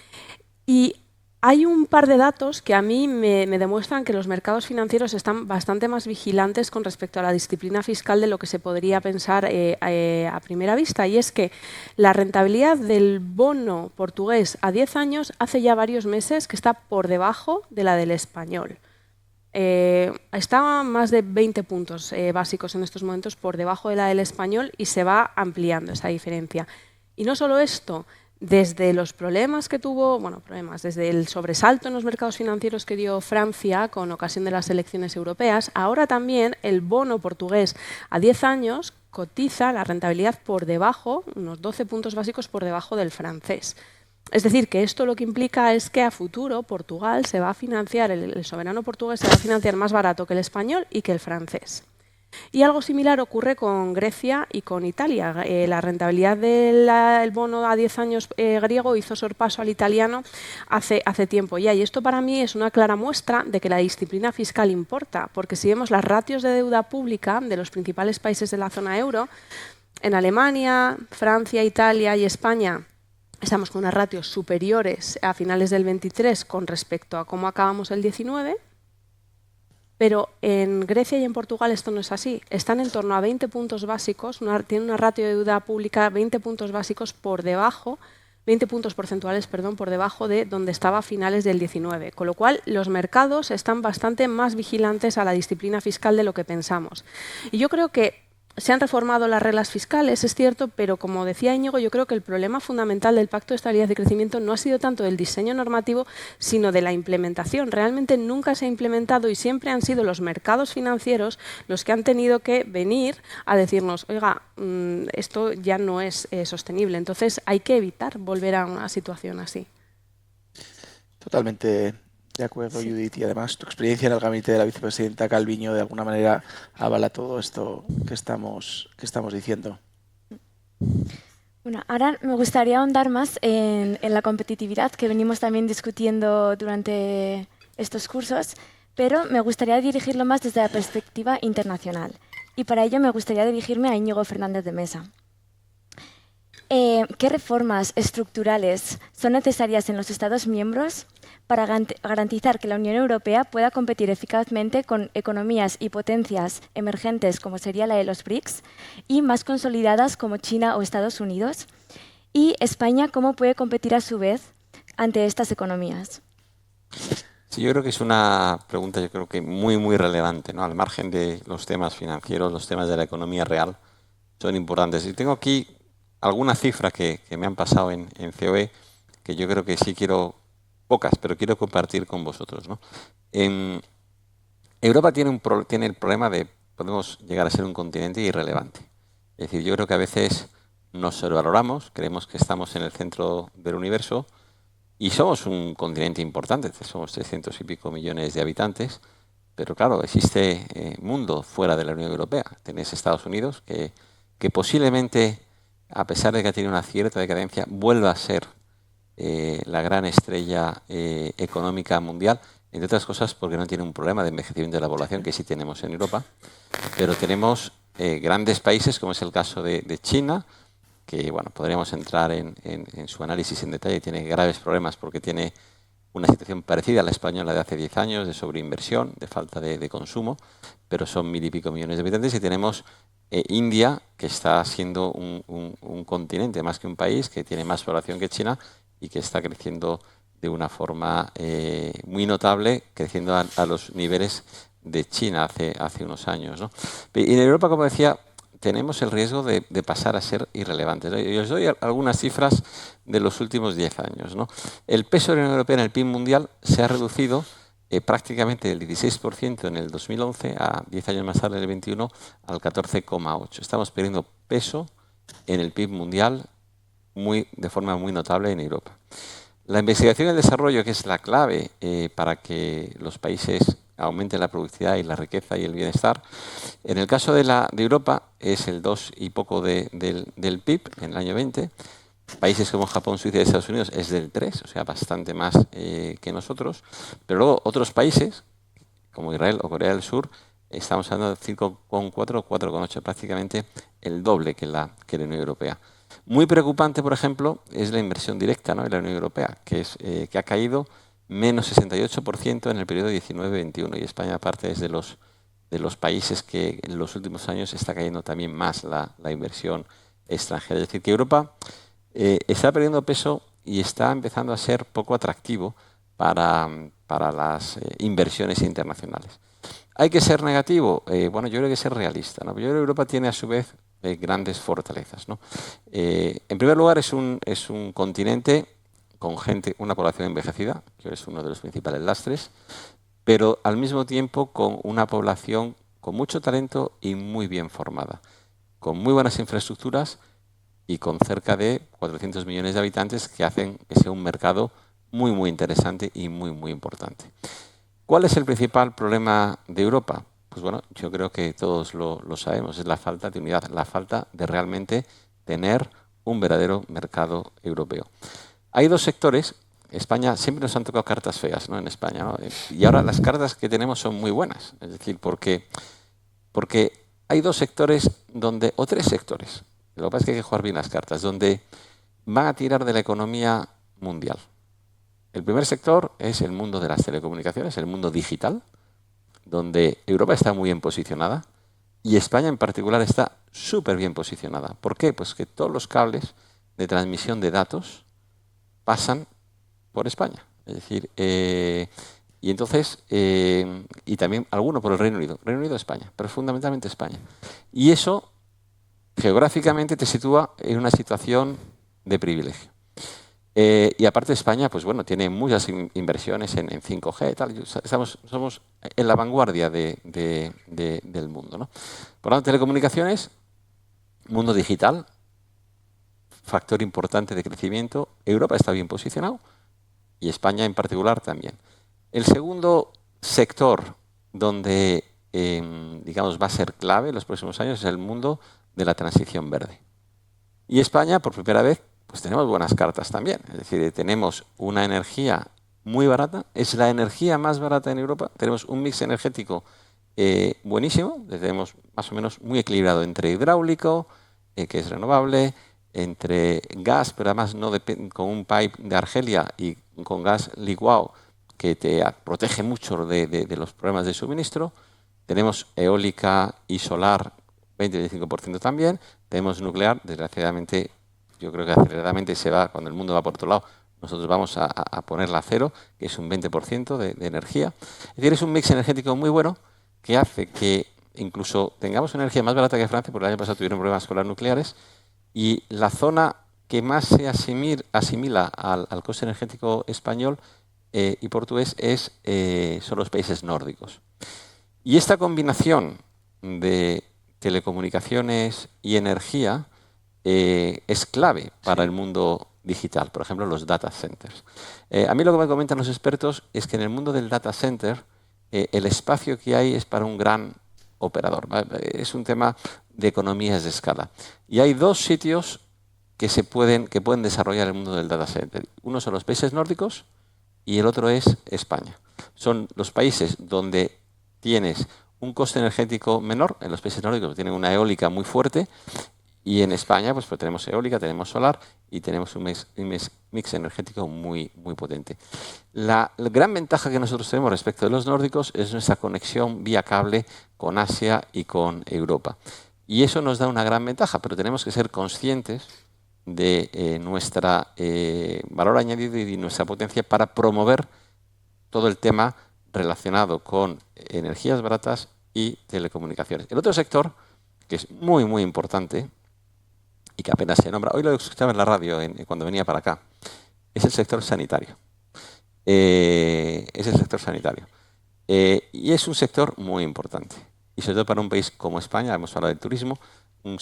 Y hay un par de datos que a mí me demuestran que los mercados financieros están bastante más vigilantes con respecto a la disciplina fiscal de lo que se podría pensar a primera vista, y es que la rentabilidad del bono portugués a 10 años hace ya varios meses que está por debajo de la del español. Está a más de 20 puntos básicos en estos momentos por debajo de la del español y se va ampliando esa diferencia. Y no solo esto, desde los problemas que tuvo, desde el sobresalto en los mercados financieros que dio Francia con ocasión de las elecciones europeas, ahora también el bono portugués a 10 años cotiza la rentabilidad por debajo, unos 12 puntos básicos por debajo del francés. Es decir, que esto lo que implica es que a futuro Portugal se va a financiar, el soberano portugués se va a financiar más barato que el español y que el francés. Y algo similar ocurre con Grecia y con Italia. La rentabilidad del bono a 10 años griego hizo sorpaso al italiano hace tiempo ya. Y esto para mí es una clara muestra de que la disciplina fiscal importa, porque si vemos las ratios de deuda pública de los principales países de la zona euro, En Alemania, Francia, Italia y España estamos con unas ratios superiores a finales del 23 con respecto a cómo acabamos el 19, pero en Grecia y en Portugal esto no es así. Están en torno a 20 puntos básicos, tienen una ratio de deuda pública 20 puntos básicos por debajo, 20 puntos porcentuales, perdón, por debajo de donde estaba a finales del 19, con lo cual los mercados están bastante más vigilantes a la disciplina fiscal de lo que pensamos. Y yo creo que se han reformado las reglas fiscales, es cierto, pero como decía Íñigo, yo creo que el problema fundamental del Pacto de Estabilidad y Crecimiento no ha sido tanto del diseño normativo, sino de la implementación. Realmente nunca se ha implementado y siempre han sido los mercados financieros los que han tenido que venir a decirnos, oiga, esto ya no es sostenible. Entonces hay que evitar volver a una situación así. Totalmente de acuerdo, sí. Judith, y además tu experiencia en el gabinete de la vicepresidenta Calviño de alguna manera avala todo esto que estamos diciendo. Bueno, ahora me gustaría ahondar más en la competitividad que venimos también discutiendo durante estos cursos, pero me gustaría dirigirlo más desde la perspectiva internacional. Y para ello me gustaría dirigirme a Íñigo Fernández de Mesa. ¿Qué reformas estructurales son necesarias en los Estados miembros para garantizar que la Unión Europea pueda competir eficazmente con economías y potencias emergentes como sería la de los BRICS y más consolidadas como China o Estados Unidos? ¿Y España cómo puede competir a su vez ante estas economías? Sí, yo creo que es una pregunta muy relevante, ¿no? Al margen de los temas financieros, los temas de la economía real son importantes. Y tengo aquí algunas cifras que me han pasado en COE que yo creo que sí pocas, pero quiero compartir con vosotros, ¿no? Europa tiene el problema de podemos llegar a ser un continente irrelevante. Es decir, yo creo que a veces nos sobrevaloramos, creemos que estamos en el centro del universo y somos un continente importante, somos 300 y pico millones de habitantes, pero claro, existe mundo fuera de la Unión Europea. Tenéis Estados Unidos que posiblemente, a pesar de que ha tenido una cierta decadencia, vuelva a ser la gran estrella económica mundial, entre otras cosas porque no tiene un problema de envejecimiento de la población que sí tenemos en Europa, pero tenemos grandes países como es el caso de China, que bueno, podríamos entrar en su análisis en detalle, tiene graves problemas porque tiene una situación parecida a la española de hace 10 años, de sobreinversión, de falta de consumo, pero son 1000 y pico millones de habitantes, y tenemos India, que está siendo un continente más que un país, que tiene más población que China y que está creciendo de una forma muy notable, creciendo a los niveles de China hace unos años, ¿no? Y en Europa, como decía, tenemos el riesgo de pasar a ser irrelevantes, ¿no? Y os doy algunas cifras de los últimos 10 años, ¿no? El peso de la Unión Europea en el PIB mundial se ha reducido prácticamente del 16% en el 2011 a 10 años más tarde, en el 21, al 14,8%. Estamos perdiendo peso en el PIB mundial de forma muy notable en Europa. La investigación y el desarrollo, que es la clave para que los países aumenten la productividad y la riqueza y el bienestar, en el caso de Europa es el 2 y poco del PIB en el año 20. Países como Japón, Suiza y Estados Unidos es del 3, o sea, bastante más que nosotros. Pero luego otros países, como Israel o Corea del Sur, estamos hablando de 5,4 o 4,8, prácticamente el doble que la Unión Europea. Muy preocupante, por ejemplo, es la inversión directa, ¿no?, en la Unión Europea, que ha caído menos 68% en el periodo 19-21, y España, aparte, es de los países que en los últimos años está cayendo también más la inversión extranjera. Es decir, que Europa está perdiendo peso y está empezando a ser poco atractivo para las inversiones internacionales. ¿Hay que ser negativo? Bueno, yo creo que hay que ser realista, ¿no? Yo creo que Europa tiene a su vez grandes fortalezas, ¿no? En primer lugar, es un continente con una población envejecida, que es uno de los principales lastres, pero al mismo tiempo con una población con mucho talento y muy bien formada, con muy buenas infraestructuras y con cerca de 400 millones de habitantes que hacen que sea un mercado muy interesante y muy importante. ¿Cuál es el principal problema de Europa? Pues bueno, yo creo que todos lo sabemos, es la falta de unidad, la falta de realmente tener un verdadero mercado europeo. Hay dos sectores. España, siempre nos han tocado cartas feas, ¿no?, en España, ¿no? Y ahora las cartas que tenemos son muy buenas, es decir, porque hay dos sectores o tres sectores Lo que pasa es que hay que jugar bien las cartas, donde van a tirar de la economía mundial. El primer sector es el mundo de las telecomunicaciones, el mundo digital, donde Europa está muy bien posicionada y España en particular está súper bien posicionada. ¿Por qué? Pues que todos los cables de transmisión de datos pasan por España. Es decir, y entonces, y también alguno por el Reino Unido, España, pero fundamentalmente España. Y eso geográficamente te sitúa en una situación de privilegio. Y aparte España, pues bueno, tiene muchas inversiones en 5G y tal. Somos en la vanguardia del mundo, ¿no? Por lo tanto, telecomunicaciones, mundo digital, factor importante de crecimiento. Europa está bien posicionado y España en particular también. El segundo sector donde, digamos, va a ser clave en los próximos años es el mundo de la transición verde. Y España, por primera vez, pues tenemos buenas cartas también. Es decir, tenemos una energía muy barata, es la energía más barata en Europa, tenemos un mix energético buenísimo, tenemos más o menos muy equilibrado entre hidráulico, que es renovable, entre gas, pero además no con un pipe de Argelia y con gas licuado que te protege mucho de los problemas de suministro. Tenemos eólica y solar, 20-25% también. Tenemos nuclear, desgraciadamente, yo creo que aceleradamente se va, cuando el mundo va por otro lado, nosotros vamos a ponerla a cero, que es un 20% de energía. Es decir, es un mix energético muy bueno que hace que incluso tengamos energía más barata que Francia, porque el año pasado tuvieron problemas con las nucleares, y la zona que más se asimila al coste energético español y portugués son los países nórdicos. Y esta combinación de telecomunicaciones y energía es clave para el mundo digital, por ejemplo, los data centers. A mí lo que me comentan los expertos es que en el mundo del data center el espacio que hay es para un gran operador, ¿vale? Es un tema de economías de escala. Y hay dos sitios que pueden desarrollar el mundo del data center. Uno son los países nórdicos y el otro es España. Son los países donde tienes un coste energético menor. En los países nórdicos tienen una eólica muy fuerte y en España pues tenemos eólica, tenemos solar y tenemos un mix energético muy, muy potente. La gran ventaja que nosotros tenemos respecto de los nórdicos es nuestra conexión vía cable con Asia y con Europa. Y eso nos da una gran ventaja, pero tenemos que ser conscientes de nuestra valor añadido y de nuestra potencia para promover todo el tema relacionado con energías baratas y telecomunicaciones. El otro sector, que es muy, muy importante y que apenas se nombra, hoy lo escuchaba en la radio cuando venía para acá, es el sector sanitario. Y es un sector muy importante. Y sobre todo para un país como España, hemos hablado del turismo, un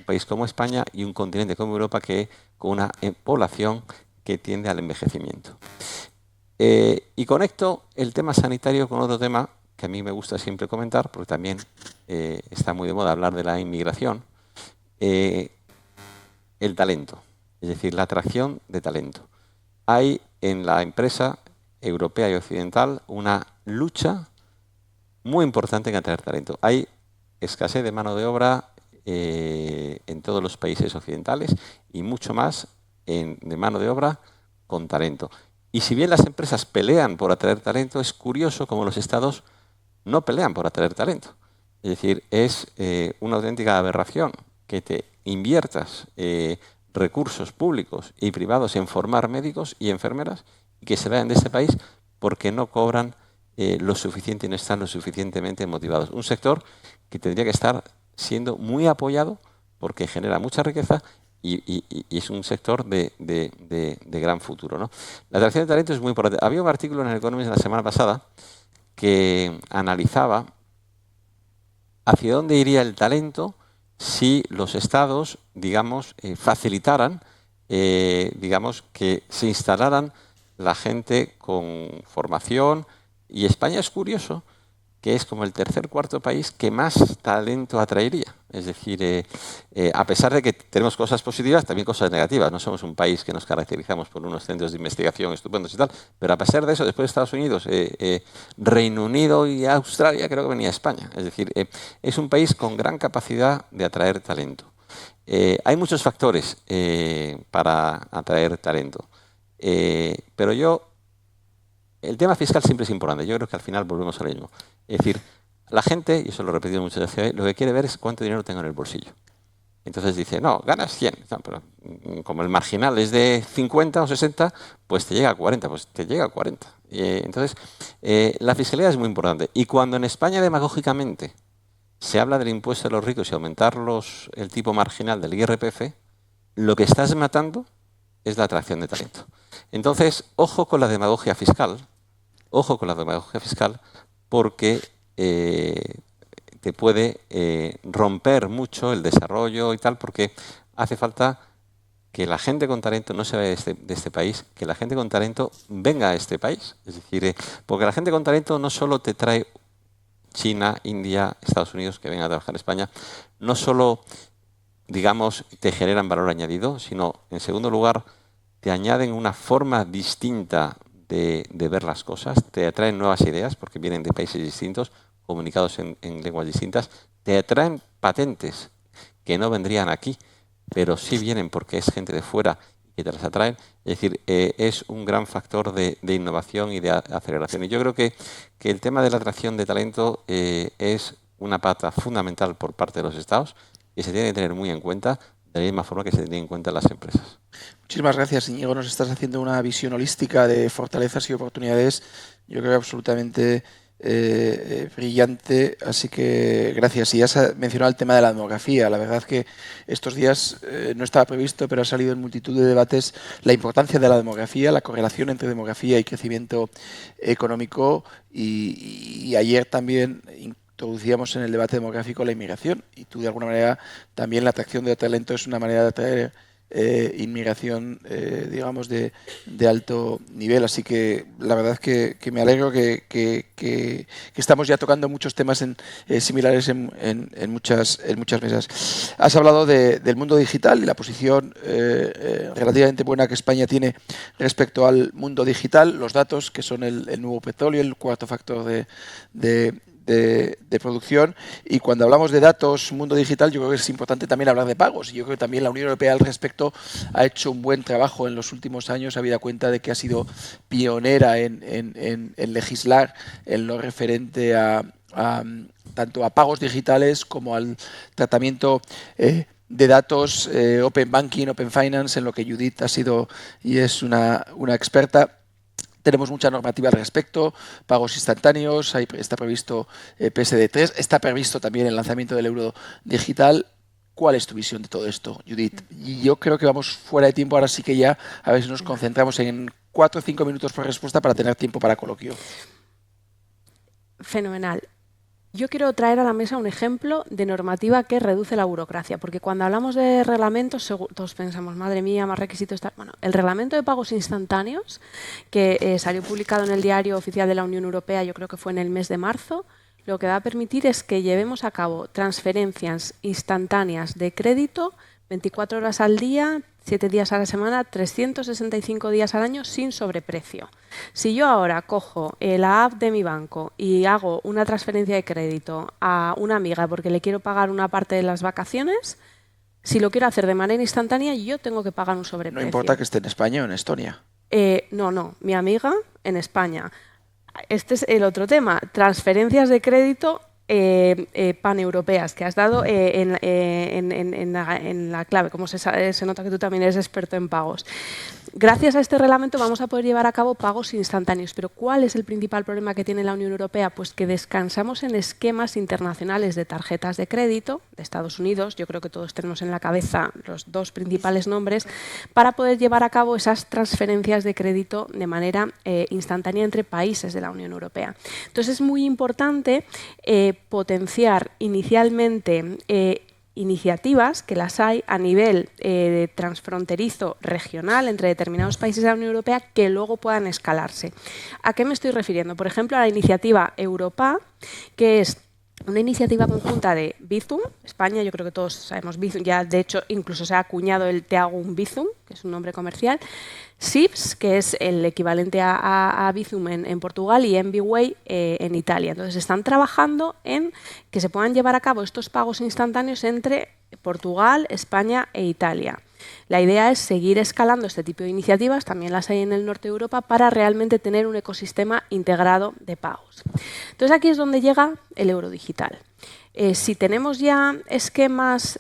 país como España y un continente como Europa con una población que tiende al envejecimiento. Y conecto el tema sanitario con otro tema que a mí me gusta siempre comentar, porque también está muy de moda hablar de la inmigración, el talento, es decir, la atracción de talento. Hay en la empresa europea y occidental una lucha muy importante en atraer talento. Hay escasez de mano de obra en todos los países occidentales y mucho más de mano de obra con talento. Y si bien las empresas pelean por atraer talento, es curioso cómo los estados no pelean por atraer talento. Es decir, es una auténtica aberración que te inviertas recursos públicos y privados en formar médicos y enfermeras y que se vayan de este país porque no cobran lo suficiente y no están lo suficientemente motivados. Un sector que tendría que estar siendo muy apoyado porque genera mucha riqueza y es un sector de gran futuro, ¿no? La atracción de talento es muy importante. Había un artículo en el Economist la semana pasada que analizaba hacia dónde iría el talento si los estados, digamos, facilitaran, digamos, que se instalaran la gente con formación. Y España es curioso que es como el tercer cuarto país que más talento atraería. Es decir, a pesar de que tenemos cosas positivas, también cosas negativas. No somos un país que nos caracterizamos por unos centros de investigación estupendos y tal, pero a pesar de eso, después de Estados Unidos, Reino Unido y Australia, creo que venía España. Es decir, es un país con gran capacidad de atraer talento. Hay muchos factores para atraer talento, pero el tema fiscal siempre es importante. Yo creo que al final volvemos a lo mismo. Es decir, la gente, y eso lo he repetido muchas veces hoy, lo que quiere ver es cuánto dinero tengo en el bolsillo. Entonces dice, no, ganas 100, no, pero como el marginal es de 50 o 60, pues te llega a 40, pues te llega a 40. Entonces, la fiscalidad es muy importante. Y cuando en España demagógicamente se habla del impuesto a los ricos y aumentar el tipo marginal del IRPF, lo que estás matando es la atracción de talento. Entonces, ojo con la demagogia fiscal, porque te puede romper mucho el desarrollo y tal, porque hace falta que la gente con talento no se vaya de este país, que la gente con talento venga a este país. Es decir, porque la gente con talento no solo te trae China, India, Estados Unidos, que vengan a trabajar en España, no solo, digamos, te generan valor añadido, sino, en segundo lugar, te añaden una forma distinta de ver las cosas, te atraen nuevas ideas, porque vienen de países distintos, comunicados en lenguas distintas, te atraen patentes que no vendrían aquí, pero sí vienen porque es gente de fuera que te las atraen. Es decir, es un gran factor de innovación y de aceleración. Y yo creo que el tema de la atracción de talento es una pata fundamental por parte de los Estados y se tiene que tener muy en cuenta, de la misma forma que se tiene en cuenta las empresas. Muchísimas gracias, Íñigo. Nos estás haciendo una visión holística de fortalezas y oportunidades, yo creo que absolutamente brillante, así que gracias. Y ya has mencionado el tema de la demografía. La verdad que estos días no estaba previsto, pero ha salido en multitud de debates la importancia de la demografía, la correlación entre demografía y crecimiento económico, y ayer también introducíamos en el debate demográfico la inmigración, y tú de alguna manera también la atracción de talento es una manera de atraer inmigración, digamos, de alto nivel. Así que la verdad es que me alegro que estamos ya tocando muchos temas similares en muchas mesas. Has hablado del mundo digital y la posición relativamente buena que España tiene respecto al mundo digital, los datos, que son el nuevo petróleo, el cuarto factor de producción. Y cuando hablamos de datos, mundo digital, yo creo que es importante también hablar de pagos. Y yo creo que también la Unión Europea al respecto ha hecho un buen trabajo en los últimos años, habida cuenta de que ha sido pionera en legislar en lo referente tanto a pagos digitales como al tratamiento de datos, Open Banking, Open Finance, en lo que Judith ha sido y es una experta. Tenemos mucha normativa al respecto, pagos instantáneos, está previsto PSD3, está previsto también el lanzamiento del euro digital. ¿Cuál es tu visión de todo esto, Judith? Y yo creo que vamos fuera de tiempo, ahora sí que ya a ver si nos concentramos en 4 o 5 minutos por respuesta para tener tiempo para coloquio. Fenomenal. Yo quiero traer a la mesa un ejemplo de normativa que reduce la burocracia, porque cuando hablamos de reglamentos todos pensamos, madre mía, más requisitos. Bueno, el reglamento de pagos instantáneos, que salió publicado en el Diario Oficial de la Unión Europea, yo creo que fue en el mes de marzo, lo que va a permitir es que llevemos a cabo transferencias instantáneas de crédito 24 horas al día, 7 días a la semana, 365 días al año sin sobreprecio. Si yo ahora cojo la app de mi banco y hago una transferencia de crédito a una amiga porque le quiero pagar una parte de las vacaciones, si lo quiero hacer de manera instantánea, yo tengo que pagar un sobreprecio. No importa que esté en España o en Estonia. No, mi amiga en España. Este es el otro tema, transferencias de crédito paneuropeas, que has dado en la clave, como se nota que tú también eres experto en pagos. Gracias a este reglamento vamos a poder llevar a cabo pagos instantáneos, pero ¿cuál es el principal problema que tiene la Unión Europea? Pues que descansamos en esquemas internacionales de tarjetas de crédito de Estados Unidos, yo creo que todos tenemos en la cabeza los dos principales nombres, para poder llevar a cabo esas transferencias de crédito de manera instantánea entre países de la Unión Europea. Entonces es muy importante potenciar inicialmente iniciativas, que las hay a nivel transfronterizo regional entre determinados países de la Unión Europea, que luego puedan escalarse. ¿A qué me estoy refiriendo? Por ejemplo, a la iniciativa Europa, que es una iniciativa conjunta de Bizum, España, yo creo que todos sabemos Bizum, ya de hecho incluso se ha acuñado el Te hago un Bizum, que es un nombre comercial, SIPS, que es el equivalente a Bizum en Portugal, y MBWay en Italia. Entonces están trabajando en que se puedan llevar a cabo estos pagos instantáneos entre Portugal, España e Italia. La idea es seguir escalando este tipo de iniciativas, también las hay en el norte de Europa, para realmente tener un ecosistema integrado de pagos. Entonces aquí es donde llega el euro digital. Si tenemos ya esquemas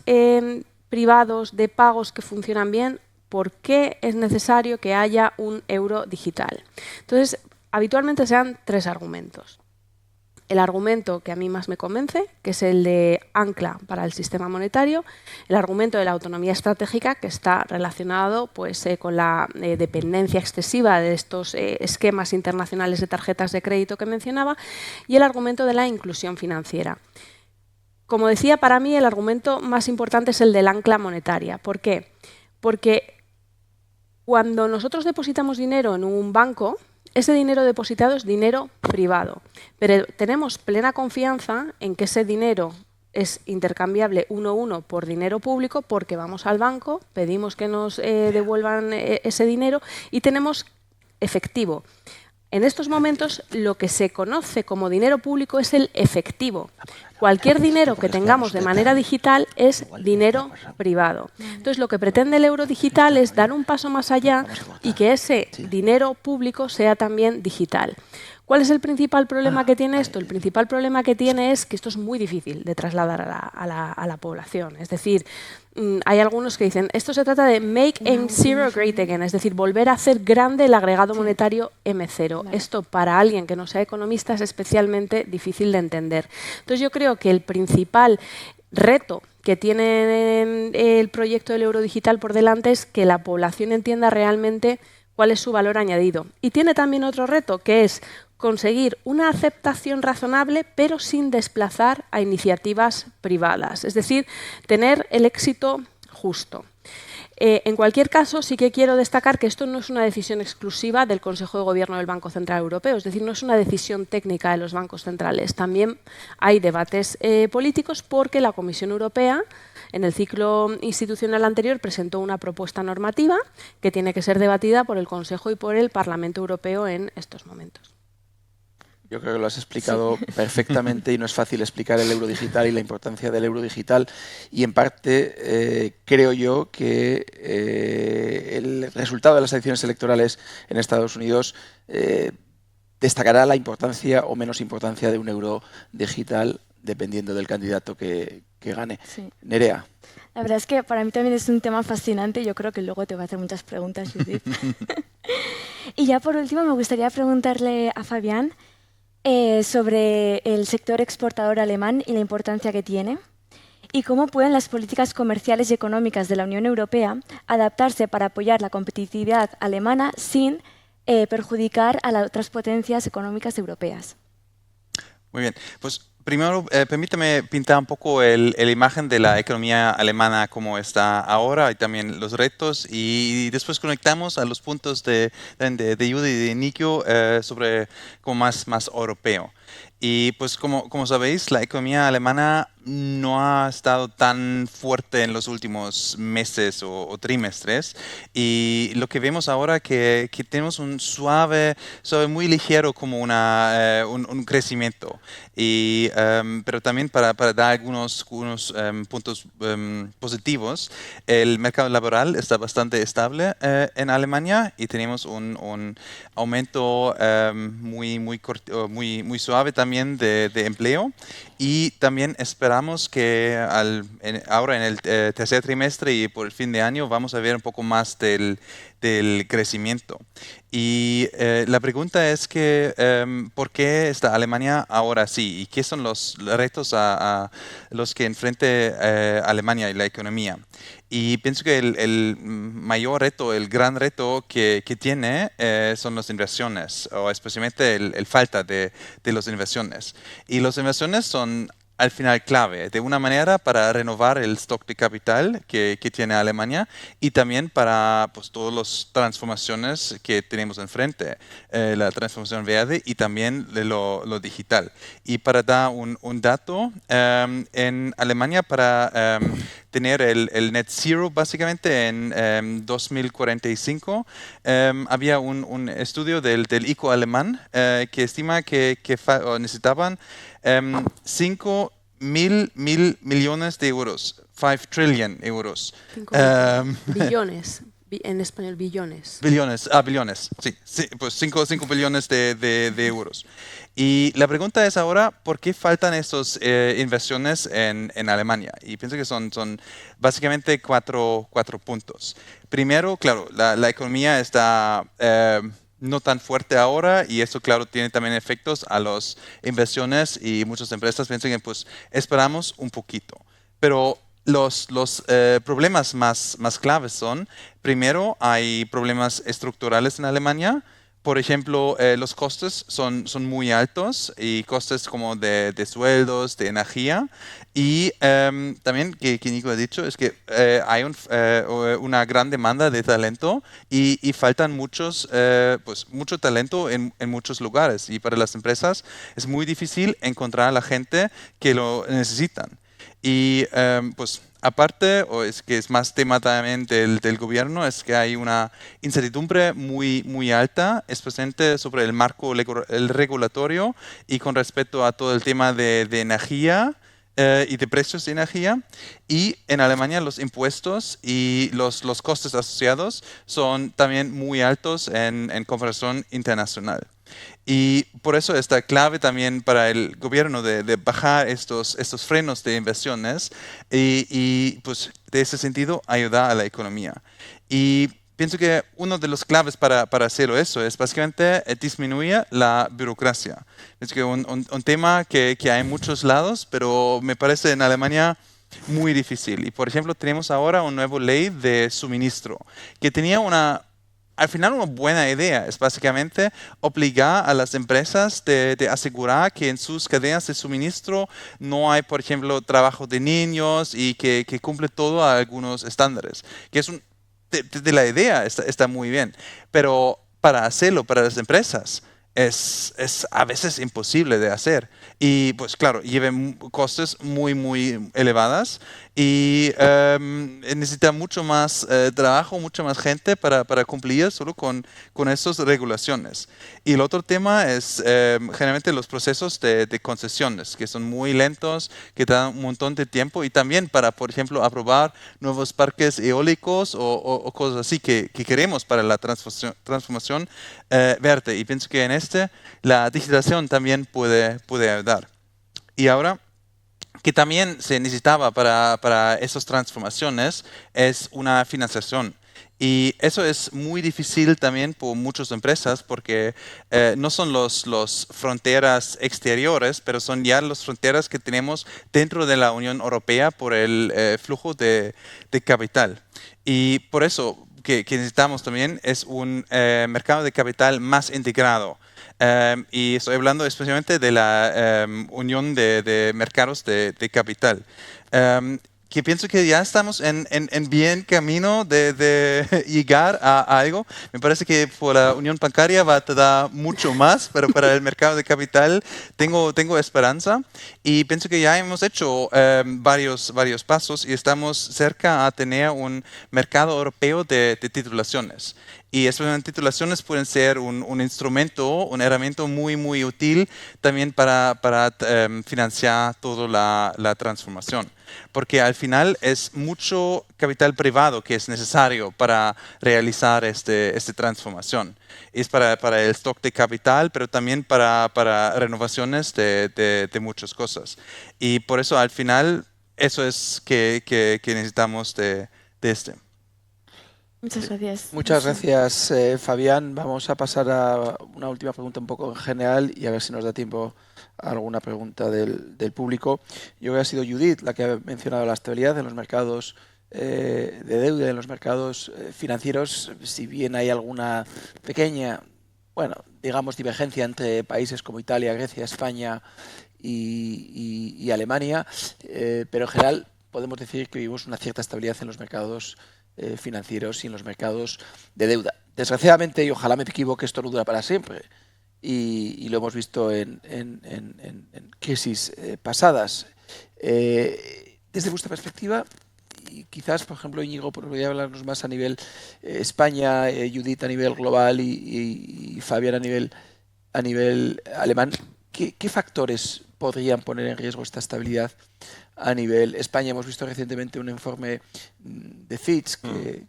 privados de pagos que funcionan bien, ¿por qué es necesario que haya un euro digital? Entonces, habitualmente se dan 3 argumentos. El argumento que a mí más me convence, que es el de ancla para el sistema monetario, el argumento de la autonomía estratégica, que está relacionado pues, con la dependencia excesiva de estos esquemas internacionales de tarjetas de crédito que mencionaba, y el argumento de la inclusión financiera. Como decía, para mí el argumento más importante es el del ancla monetaria. ¿Por qué? Porque cuando nosotros depositamos dinero en un banco, ese dinero depositado es dinero privado, pero tenemos plena confianza en que ese dinero es intercambiable 1-1 por dinero público, porque vamos al banco, pedimos que nos devuelvan ese dinero y tenemos efectivo. En estos momentos lo que se conoce como dinero público es el efectivo. Cualquier dinero que tengamos de manera digital es dinero privado. Entonces lo que pretende el euro digital es dar un paso más allá y que ese dinero público sea también digital. ¿Cuál es el principal problema que tiene esto? El principal problema que tiene es que esto es muy difícil de trasladar a la población. Es decir, hay algunos que dicen, esto se trata de make M0 great again, es decir, volver a hacer grande el agregado monetario M0. Esto para alguien que no sea economista es especialmente difícil de entender. Entonces yo creo que el principal reto que tiene el proyecto del euro digital por delante es que la población entienda realmente cuál es su valor añadido. Y tiene también otro reto, que es conseguir una aceptación razonable, pero sin desplazar a iniciativas privadas. Es decir, tener el éxito justo. En cualquier caso, sí que quiero destacar que esto no es una decisión exclusiva del Consejo de Gobierno del Banco Central Europeo, es decir, no es una decisión técnica de los bancos centrales. También hay debates políticos, porque la Comisión Europea, en el ciclo institucional anterior, presentó una propuesta normativa que tiene que ser debatida por el Consejo y por el Parlamento Europeo en estos momentos. Yo creo que lo has explicado perfectamente, y no es fácil explicar el euro digital y la importancia del euro digital, y en parte creo yo que el resultado de las elecciones electorales en Estados Unidos destacará la importancia o menos importancia de un euro digital dependiendo del candidato que gane. Sí. Nerea. La verdad es que para mí también es un tema fascinante. Yo creo que luego te voy a hacer muchas preguntas, Judith. Y ya por último me gustaría preguntarle a Fabián sobre el sector exportador alemán y la importancia que tiene, y cómo pueden las políticas comerciales y económicas de la Unión Europea adaptarse para apoyar la competitividad alemana sin perjudicar a las otras potencias económicas europeas. Muy bien, pues primero permítame pintar un poco la imagen de la economía alemana como está ahora y también los retos, y después conectamos a los puntos de Judy y de Nikio sobre como más europeo. Y pues como sabéis, la economía alemana no ha estado tan fuerte en los últimos meses o trimestres, y lo que vemos ahora que tenemos un suave muy ligero como un crecimiento. Pero también para dar algunos puntos positivos, el mercado laboral está bastante estable en Alemania, y tenemos un aumento muy suave también de empleo, y también esperamos que ahora en el tercer trimestre y por el fin de año vamos a ver un poco más del crecimiento. Y la pregunta es que ¿por qué está Alemania ahora sí? ¿Y qué son los retos a los que enfrenta Alemania y la economía? Y pienso que el mayor reto, el gran reto que tiene son las inversiones, o especialmente el falta de las inversiones. Y las inversiones son al final clave, de una manera para renovar el stock de capital que tiene Alemania y también para pues, todas las transformaciones que tenemos enfrente, la transformación verde y también de lo digital. Y para dar un dato, en Alemania para tener el net zero básicamente en 2045, había un estudio del ICO alemán que estima que necesitaban 5.000 millones de euros, 5 trillion euros. 5 billones, en español billones. Billones, sí, pues 5 billones de euros. Y la pregunta es ahora, ¿por qué faltan estas inversiones en Alemania? Y pienso que son básicamente cuatro puntos. Primero, claro, la economía está no tan fuerte ahora y eso, claro, tiene también efectos a las inversiones y muchas empresas piensan que pues esperamos un poquito. Pero los problemas más claves son, primero, hay problemas estructurales en Alemania. Por ejemplo, los costes son muy altos y costes como de sueldos, de energía. Y también, que Nico ha dicho, es que hay una gran demanda de talento y faltan mucho talento en muchos lugares. Y para las empresas es muy difícil encontrar a la gente que lo necesitan. Y pues aparte, o es que es más tema también del gobierno, es que hay una incertidumbre muy alta, especialmente sobre el marco regulatorio y con respecto a todo el tema de energía y de precios de energía. Y en Alemania los impuestos y los costes asociados son también muy altos en comparación internacional. Y por eso está clave también para el gobierno de bajar estos frenos de inversiones y pues de ese sentido ayudar a la economía. Y pienso que uno de los claves para hacerlo eso es básicamente disminuir la burocracia. Es que un tema que hay en muchos lados, pero me parece en Alemania muy difícil. Y por ejemplo tenemos ahora una nueva ley de suministro que tenía al final una buena idea es básicamente obligar a las empresas de asegurar que en sus cadenas de suministro no hay, por ejemplo, trabajo de niños y que cumple todo a algunos estándares. Que es de la idea está muy bien, pero para hacerlo para las empresas es a veces imposible de hacer. Y pues claro, llevan costes muy elevadas y necesita mucho más trabajo, mucha más gente para cumplir solo con esas regulaciones. Y el otro tema es generalmente los procesos de concesiones, que son muy lentos, que dan un montón de tiempo y también para, por ejemplo, aprobar nuevos parques eólicos o cosas así que queremos para la transformación verde. Y pienso que en la digitalización también puede ayudar. Y ahora, que también se necesitaba para esas transformaciones es una financiación. Y eso es muy difícil también por muchas empresas porque no son las fronteras exteriores, pero son ya las fronteras que tenemos dentro de la Unión Europea por el flujo de capital. Y por eso que necesitamos también es un mercado de capital más integrado. Y estoy hablando especialmente de la unión de mercados de capital. Que pienso que ya estamos en bien camino de llegar a algo. Me parece que por la unión bancaria va a tardar mucho más, pero para el mercado de capital tengo esperanza. Y pienso que ya hemos hecho varios pasos y estamos cerca a tener un mercado europeo de titulaciones. Y esas titulaciones pueden ser un instrumento, una herramienta muy útil también para financiar toda la transformación. Porque al final es mucho capital privado que es necesario para realizar esta transformación. Es para el stock de capital, pero también para renovaciones de muchas cosas. Y por eso al final eso es que necesitamos de este. Muchas gracias. Muchas gracias, Fabián. Vamos a pasar a una última pregunta un poco en general y a ver si nos da tiempo a alguna pregunta del público. Yo creo que ha sido Judith la que ha mencionado la estabilidad en los mercados de deuda, en los mercados financieros. Si bien hay alguna pequeña, digamos, divergencia entre países como Italia, Grecia, España y Alemania, pero en general podemos decir que vivimos una cierta estabilidad en los mercados financieros y en los mercados de deuda. Desgraciadamente, y ojalá me equivoque, esto no dura para siempre, y lo hemos visto en crisis pasadas. Desde vuestra perspectiva, y quizás, por ejemplo, Íñigo podría hablarnos más a nivel España, Judith a nivel global y Fabián a nivel alemán, ¿qué factores podrían poner en riesgo esta estabilidad a nivel España? Hemos visto recientemente un informe de Fitch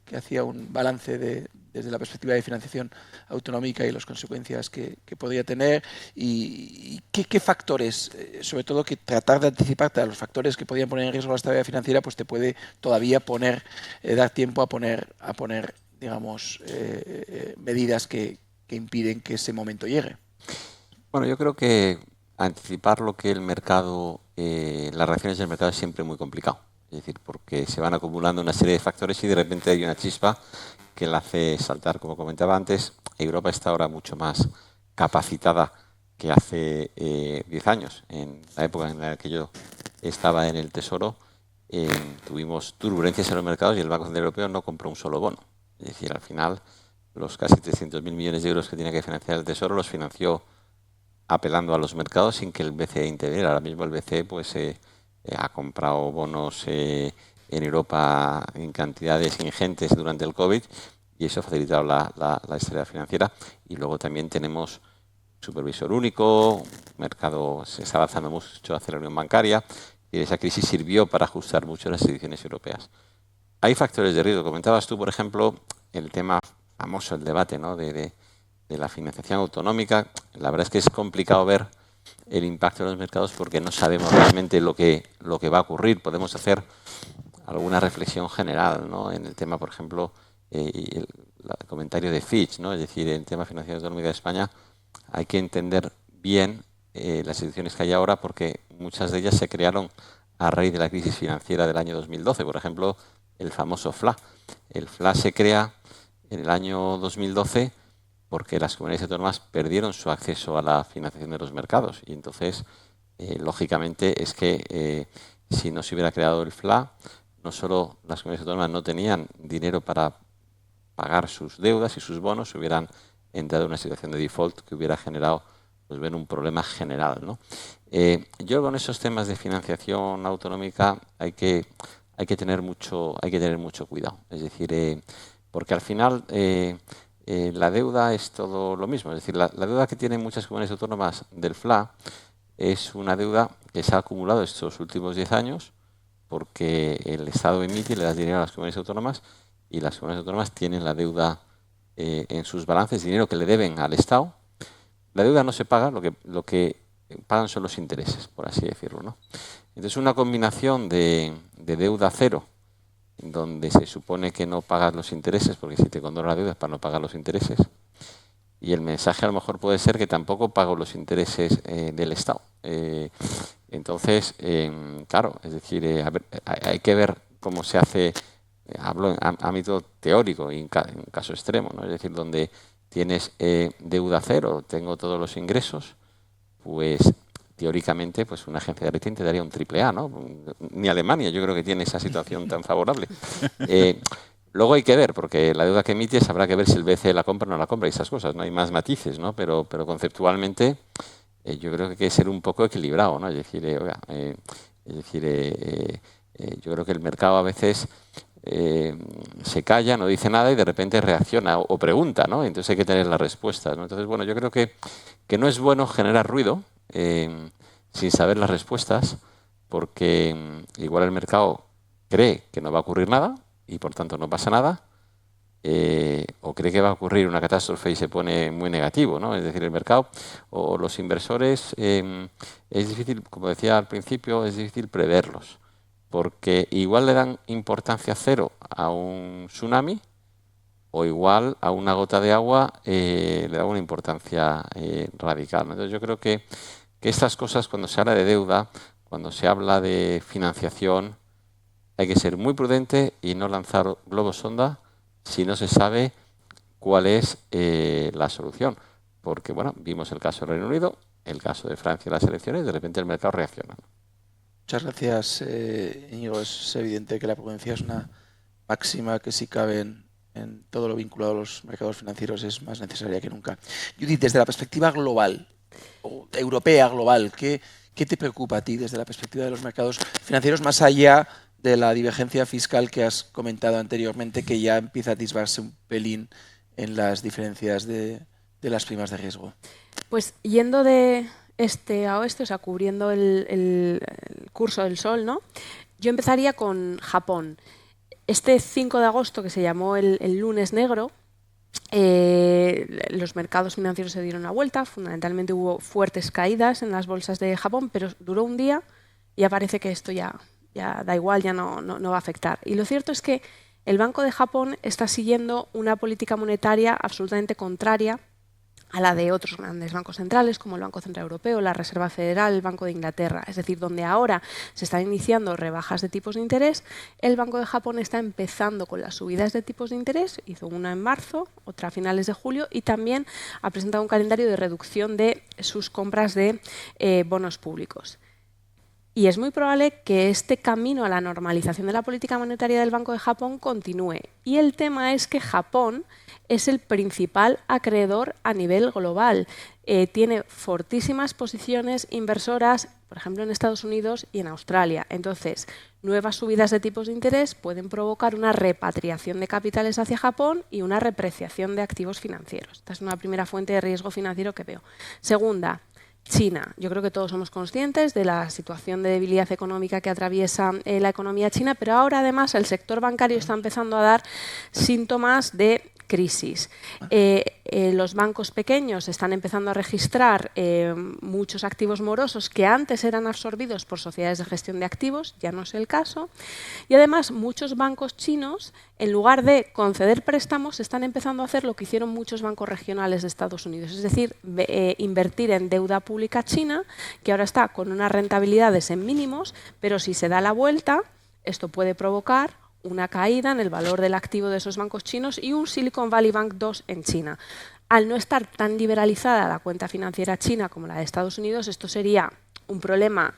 que hacía un balance desde la perspectiva de financiación autonómica y las consecuencias que podría tener. ¿Y qué factores, sobre todo que tratar de anticiparte a los factores que podrían poner en riesgo la estabilidad financiera, pues te puede todavía dar tiempo a poner digamos, medidas que impiden que ese momento llegue? Bueno, yo creo que anticipar lo que el mercado, las reacciones del mercado es siempre muy complicado. Es decir, porque se van acumulando una serie de factores y de repente hay una chispa que la hace saltar. Como comentaba antes, Europa está ahora mucho más capacitada que hace 10 años. En la época en la que yo estaba en el Tesoro, tuvimos turbulencias en los mercados y el Banco Central Europeo no compró un solo bono. Es decir, al final, los casi 300.000 millones de euros que tenía que financiar el Tesoro los financió apelando a los mercados sin que el BCE interviniera. Ahora mismo el BCE pues, ha comprado bonos en Europa en cantidades ingentes durante el COVID y eso ha facilitado la estabilidad financiera. Y luego también tenemos supervisor único, mercado se está avanzando mucho hacia la unión bancaria y esa crisis sirvió para ajustar mucho las instituciones europeas. Hay factores de riesgo. Comentabas tú, por ejemplo, el tema famoso, el debate, ¿no?, de la financiación autonómica. La verdad es que es complicado ver el impacto en los mercados porque no sabemos realmente lo que va a ocurrir. Podemos hacer alguna reflexión general, ¿no?, en el tema, por ejemplo, el comentario de Fitch, ¿no? Es decir, en el tema de financiación autonómica de España hay que entender bien las instituciones que hay ahora porque muchas de ellas se crearon a raíz de la crisis financiera del año 2012. Por ejemplo, el famoso FLA. El FLA se crea en el año 2012 porque las comunidades autónomas perdieron su acceso a la financiación de los mercados. Y entonces, lógicamente, es que si no se hubiera creado el FLA, no solo las comunidades autónomas no tenían dinero para pagar sus deudas y sus bonos, se hubieran entrado en una situación de default que hubiera generado pues, un problema general, ¿no? Yo con esos temas de financiación autonómica hay que tener mucho cuidado. Es decir, porque al final la deuda es todo lo mismo. Es decir, la deuda que tienen muchas comunidades autónomas del FLA es una deuda que se ha acumulado estos últimos 10 años porque el Estado emite y le da dinero a las comunidades autónomas y las comunidades autónomas tienen la deuda en sus balances, dinero que le deben al Estado. La deuda no se paga, lo que pagan son los intereses, por así decirlo, ¿no? Entonces, una combinación de deuda cero, donde se supone que no pagas los intereses, porque si te condona la deuda es para no pagar los intereses, y el mensaje a lo mejor puede ser que tampoco pago los intereses del Estado. Entonces, claro, es decir, hay que ver cómo se hace, hablo en ámbito teórico y en caso extremo, ¿no? Es decir, donde tienes deuda cero, tengo todos los ingresos, pues teóricamente pues una agencia de rating te daría un AAA, ¿no? Ni Alemania yo creo que tiene esa situación tan favorable. Luego hay que ver, porque la deuda que emites habrá que ver si el BCE la compra o no la compra y esas cosas, ¿no? Hay más matices, ¿no? Pero conceptualmente yo creo que hay que ser un poco equilibrado, ¿no? Es decir, yo creo que el mercado a veces se calla, no dice nada y de repente reacciona o pregunta, ¿no? Entonces hay que tener las respuestas, ¿no? Entonces, bueno, yo creo que no es bueno generar ruido sin saber las respuestas, porque igual el mercado cree que no va a ocurrir nada y por tanto no pasa nada, o cree que va a ocurrir una catástrofe y se pone muy negativo, ¿no? Es decir, el mercado o los inversores es difícil, como decía al principio, es difícil preverlos, porque igual le dan importancia cero a un tsunami o igual a una gota de agua le da una importancia radical, ¿no? Entonces yo creo que estas cosas, cuando se habla de deuda, cuando se habla de financiación, hay que ser muy prudente y no lanzar globos sonda si no se sabe cuál es la solución. Porque, bueno, vimos el caso del Reino Unido, el caso de Francia en las elecciones, de repente el mercado reacciona. Muchas gracias, Íñigo. Es evidente que la prudencia es una máxima que si cabe en todo lo vinculado a los mercados financieros es más necesaria que nunca. Judith, desde la perspectiva global, o europea global, ¿qué te preocupa a ti desde la perspectiva de los mercados financieros más allá de la divergencia fiscal que has comentado anteriormente, que ya empieza a atisbarse un pelín en las diferencias de las primas de riesgo? Pues yendo de este a oeste, o sea, cubriendo el curso del sol, ¿no? Yo empezaría con Japón. Este 5 de agosto, que se llamó el lunes negro, los mercados financieros se dieron una vuelta. Fundamentalmente hubo fuertes caídas en las bolsas de Japón, pero duró un día y ya parece que esto ya da igual, ya no va a afectar. Y lo cierto es que el Banco de Japón está siguiendo una política monetaria absolutamente contraria a la de otros grandes bancos centrales, como el Banco Central Europeo, la Reserva Federal, el Banco de Inglaterra. Es decir, donde ahora se están iniciando rebajas de tipos de interés, el Banco de Japón está empezando con las subidas de tipos de interés. Hizo una en marzo, otra a finales de julio, y también ha presentado un calendario de reducción de sus compras de bonos públicos. Y es muy probable que este camino a la normalización de la política monetaria del Banco de Japón continúe. Y el tema es que Japón es el principal acreedor a nivel global. Tiene fortísimas posiciones inversoras, por ejemplo, en Estados Unidos y en Australia. Entonces, nuevas subidas de tipos de interés pueden provocar una repatriación de capitales hacia Japón y una repreciación de activos financieros. Esta es una primera fuente de riesgo financiero que veo. Segunda, China. Yo creo que todos somos conscientes de la situación de debilidad económica que atraviesa la economía china, pero ahora además el sector bancario está empezando a dar síntomas de crisis. Los bancos pequeños están empezando a registrar muchos activos morosos que antes eran absorbidos por sociedades de gestión de activos, ya no es el caso, y además muchos bancos chinos, en lugar de conceder préstamos, están empezando a hacer lo que hicieron muchos bancos regionales de Estados Unidos, es decir, invertir en deuda pública china, que ahora está con unas rentabilidades en mínimos, pero si se da la vuelta, esto puede provocar una caída en el valor del activo de esos bancos chinos y un Silicon Valley Bank 2 en China. Al no estar tan liberalizada la cuenta financiera china como la de Estados Unidos, esto sería un problema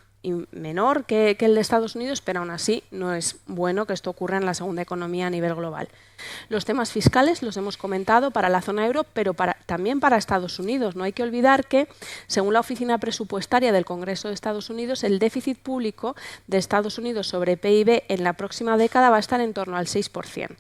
menor que el de Estados Unidos, pero aún así no es bueno que esto ocurra en la segunda economía a nivel global. Los temas fiscales los hemos comentado para la zona euro, pero también para Estados Unidos. No hay que olvidar que, según la Oficina Presupuestaria del Congreso de Estados Unidos, el déficit público de Estados Unidos sobre PIB en la próxima década va a estar en torno al 6%.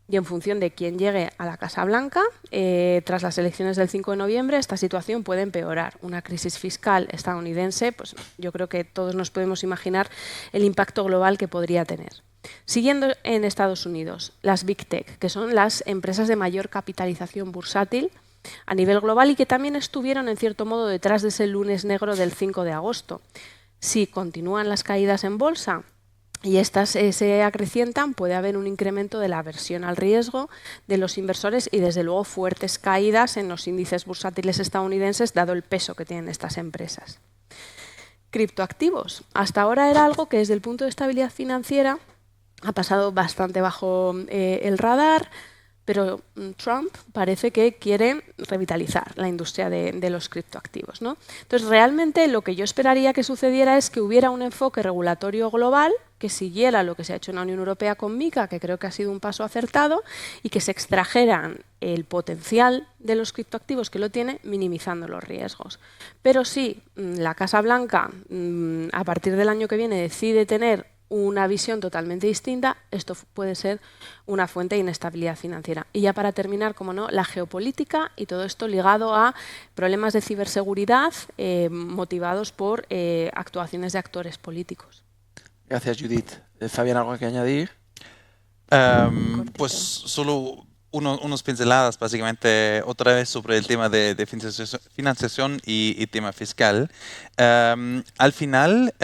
Y en función de quién llegue a la Casa Blanca, tras las elecciones del 5 de noviembre, esta situación puede empeorar. Una crisis fiscal estadounidense, pues yo creo que todos nos podemos imaginar el impacto global que podría tener. Siguiendo en Estados Unidos, las Big Tech, que son las empresas de mayor capitalización bursátil a nivel global y que también estuvieron en cierto modo detrás de ese lunes negro del 5 de agosto. Si continúan las caídas en bolsa y estas se acrecientan, puede haber un incremento de la aversión al riesgo de los inversores y desde luego fuertes caídas en los índices bursátiles estadounidenses dado el peso que tienen estas empresas. Criptoactivos. Hasta ahora era algo que desde el punto de estabilidad financiera ha pasado bastante bajo el radar, pero Trump parece que quiere revitalizar la industria de los criptoactivos, ¿no? Entonces, realmente lo que yo esperaría que sucediera es que hubiera un enfoque regulatorio global que siguiera lo que se ha hecho en la Unión Europea con MiCA, que creo que ha sido un paso acertado, y que se extrajeran el potencial de los criptoactivos que lo tiene, minimizando los riesgos. Pero si la Casa Blanca, a partir del año que viene, decide tener una visión totalmente distinta, esto puede ser una fuente de inestabilidad financiera. Y ya para terminar, como no, la geopolítica y todo esto ligado a problemas de ciberseguridad motivados por actuaciones de actores políticos. Gracias, Judith. Fabián, ¿algo que añadir? Pues solo unas pinceladas, básicamente, otra vez sobre el tema de financiación y tema fiscal. Al final,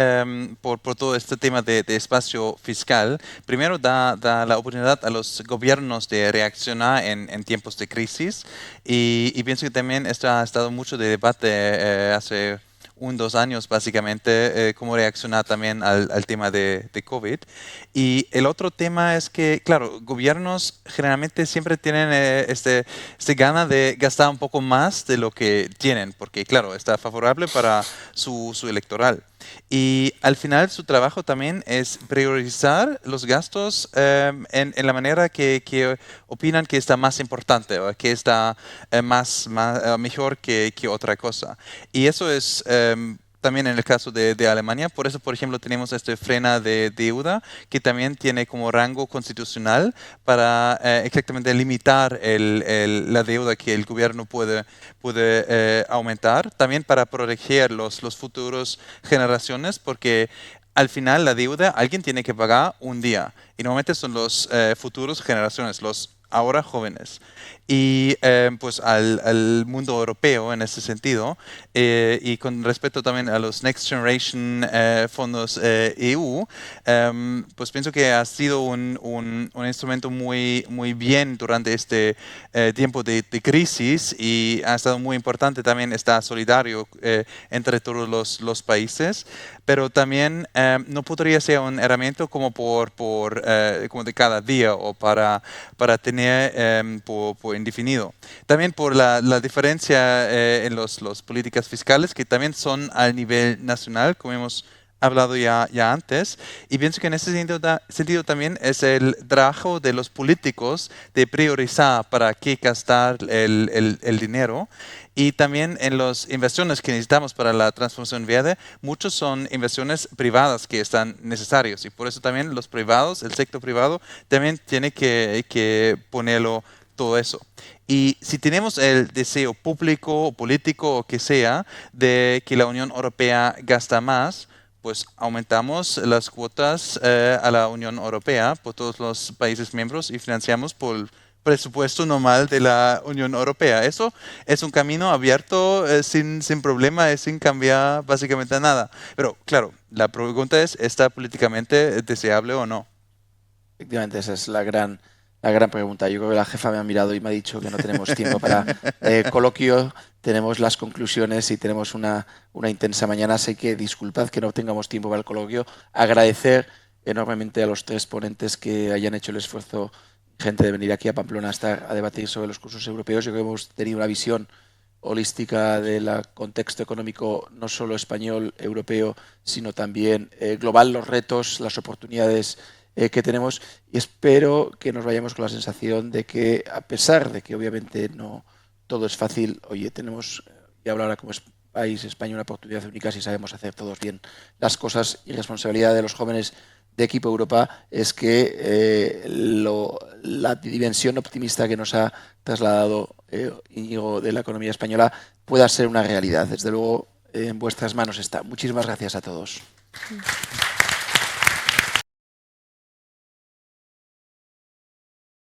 por todo este tema de espacio fiscal, primero da la oportunidad a los gobiernos de reaccionar en tiempos de crisis y pienso que también esto ha estado mucho de debate hace 2 años básicamente, cómo reaccionar también al tema de COVID. Y el otro tema es que, claro, gobiernos generalmente siempre tienen este gana de gastar un poco más de lo que tienen, porque, claro, está favorable para su electoral. Y al final su trabajo también es priorizar los gastos en la manera que opinan que está más importante o que está mejor que otra cosa. Y eso es también en el caso de Alemania. Por eso, por ejemplo, tenemos este freno de deuda que también tiene como rango constitucional para exactamente limitar la deuda que el gobierno puede aumentar. También para proteger los futuros generaciones, porque al final la deuda alguien tiene que pagar un día. Y normalmente son los futuros generaciones, los ahora jóvenes. Y pues al mundo europeo en ese sentido, y con respecto también a los Next Generation fondos EU, pues pienso que ha sido un instrumento muy bien durante este tiempo de crisis, y ha estado muy importante también estar solidario entre todos los países, pero también no podría ser un herramienta como como de cada día o para tener por indefinido. También por la diferencia en las políticas fiscales, que también son al nivel nacional, como hemos hablado ya antes, y pienso que en ese sentido también es el trabajo de los políticos de priorizar para qué gastar el dinero. Y también en las inversiones que necesitamos para la transformación verde, muchos son inversiones privadas que están necesarias, y por eso también los privados, el sector privado, también tiene que ponerlo todo eso. Y si tenemos el deseo público o político o que sea de que la Unión Europea gasta más, pues aumentamos las cuotas a la Unión Europea por todos los países miembros y financiamos por el presupuesto normal de la Unión Europea. Eso es un camino abierto sin problema, sin cambiar básicamente nada. Pero claro, la pregunta es, ¿está políticamente deseable o no? Efectivamente, esa es la gran pregunta. Yo creo que la jefa me ha mirado y me ha dicho que no tenemos tiempo para coloquio. Tenemos las conclusiones y tenemos una intensa mañana, así que disculpad que no tengamos tiempo para el coloquio. Agradecer enormemente a los 3 ponentes que hayan hecho el esfuerzo gente de venir aquí a Pamplona a debatir sobre los cursos europeos. Yo creo que hemos tenido una visión holística del contexto económico, no solo español, europeo, sino también global, los retos, las oportunidades que tenemos, y espero que nos vayamos con la sensación de que, a pesar de que obviamente no todo es fácil, oye, tenemos, y hablo ahora como país España, una oportunidad única si sabemos hacer todos bien las cosas, y responsabilidad de los jóvenes de Equipo Europa es que la dimensión optimista que nos ha trasladado Íñigo de la economía española pueda ser una realidad. Desde luego, en vuestras manos está. Muchísimas gracias a todos.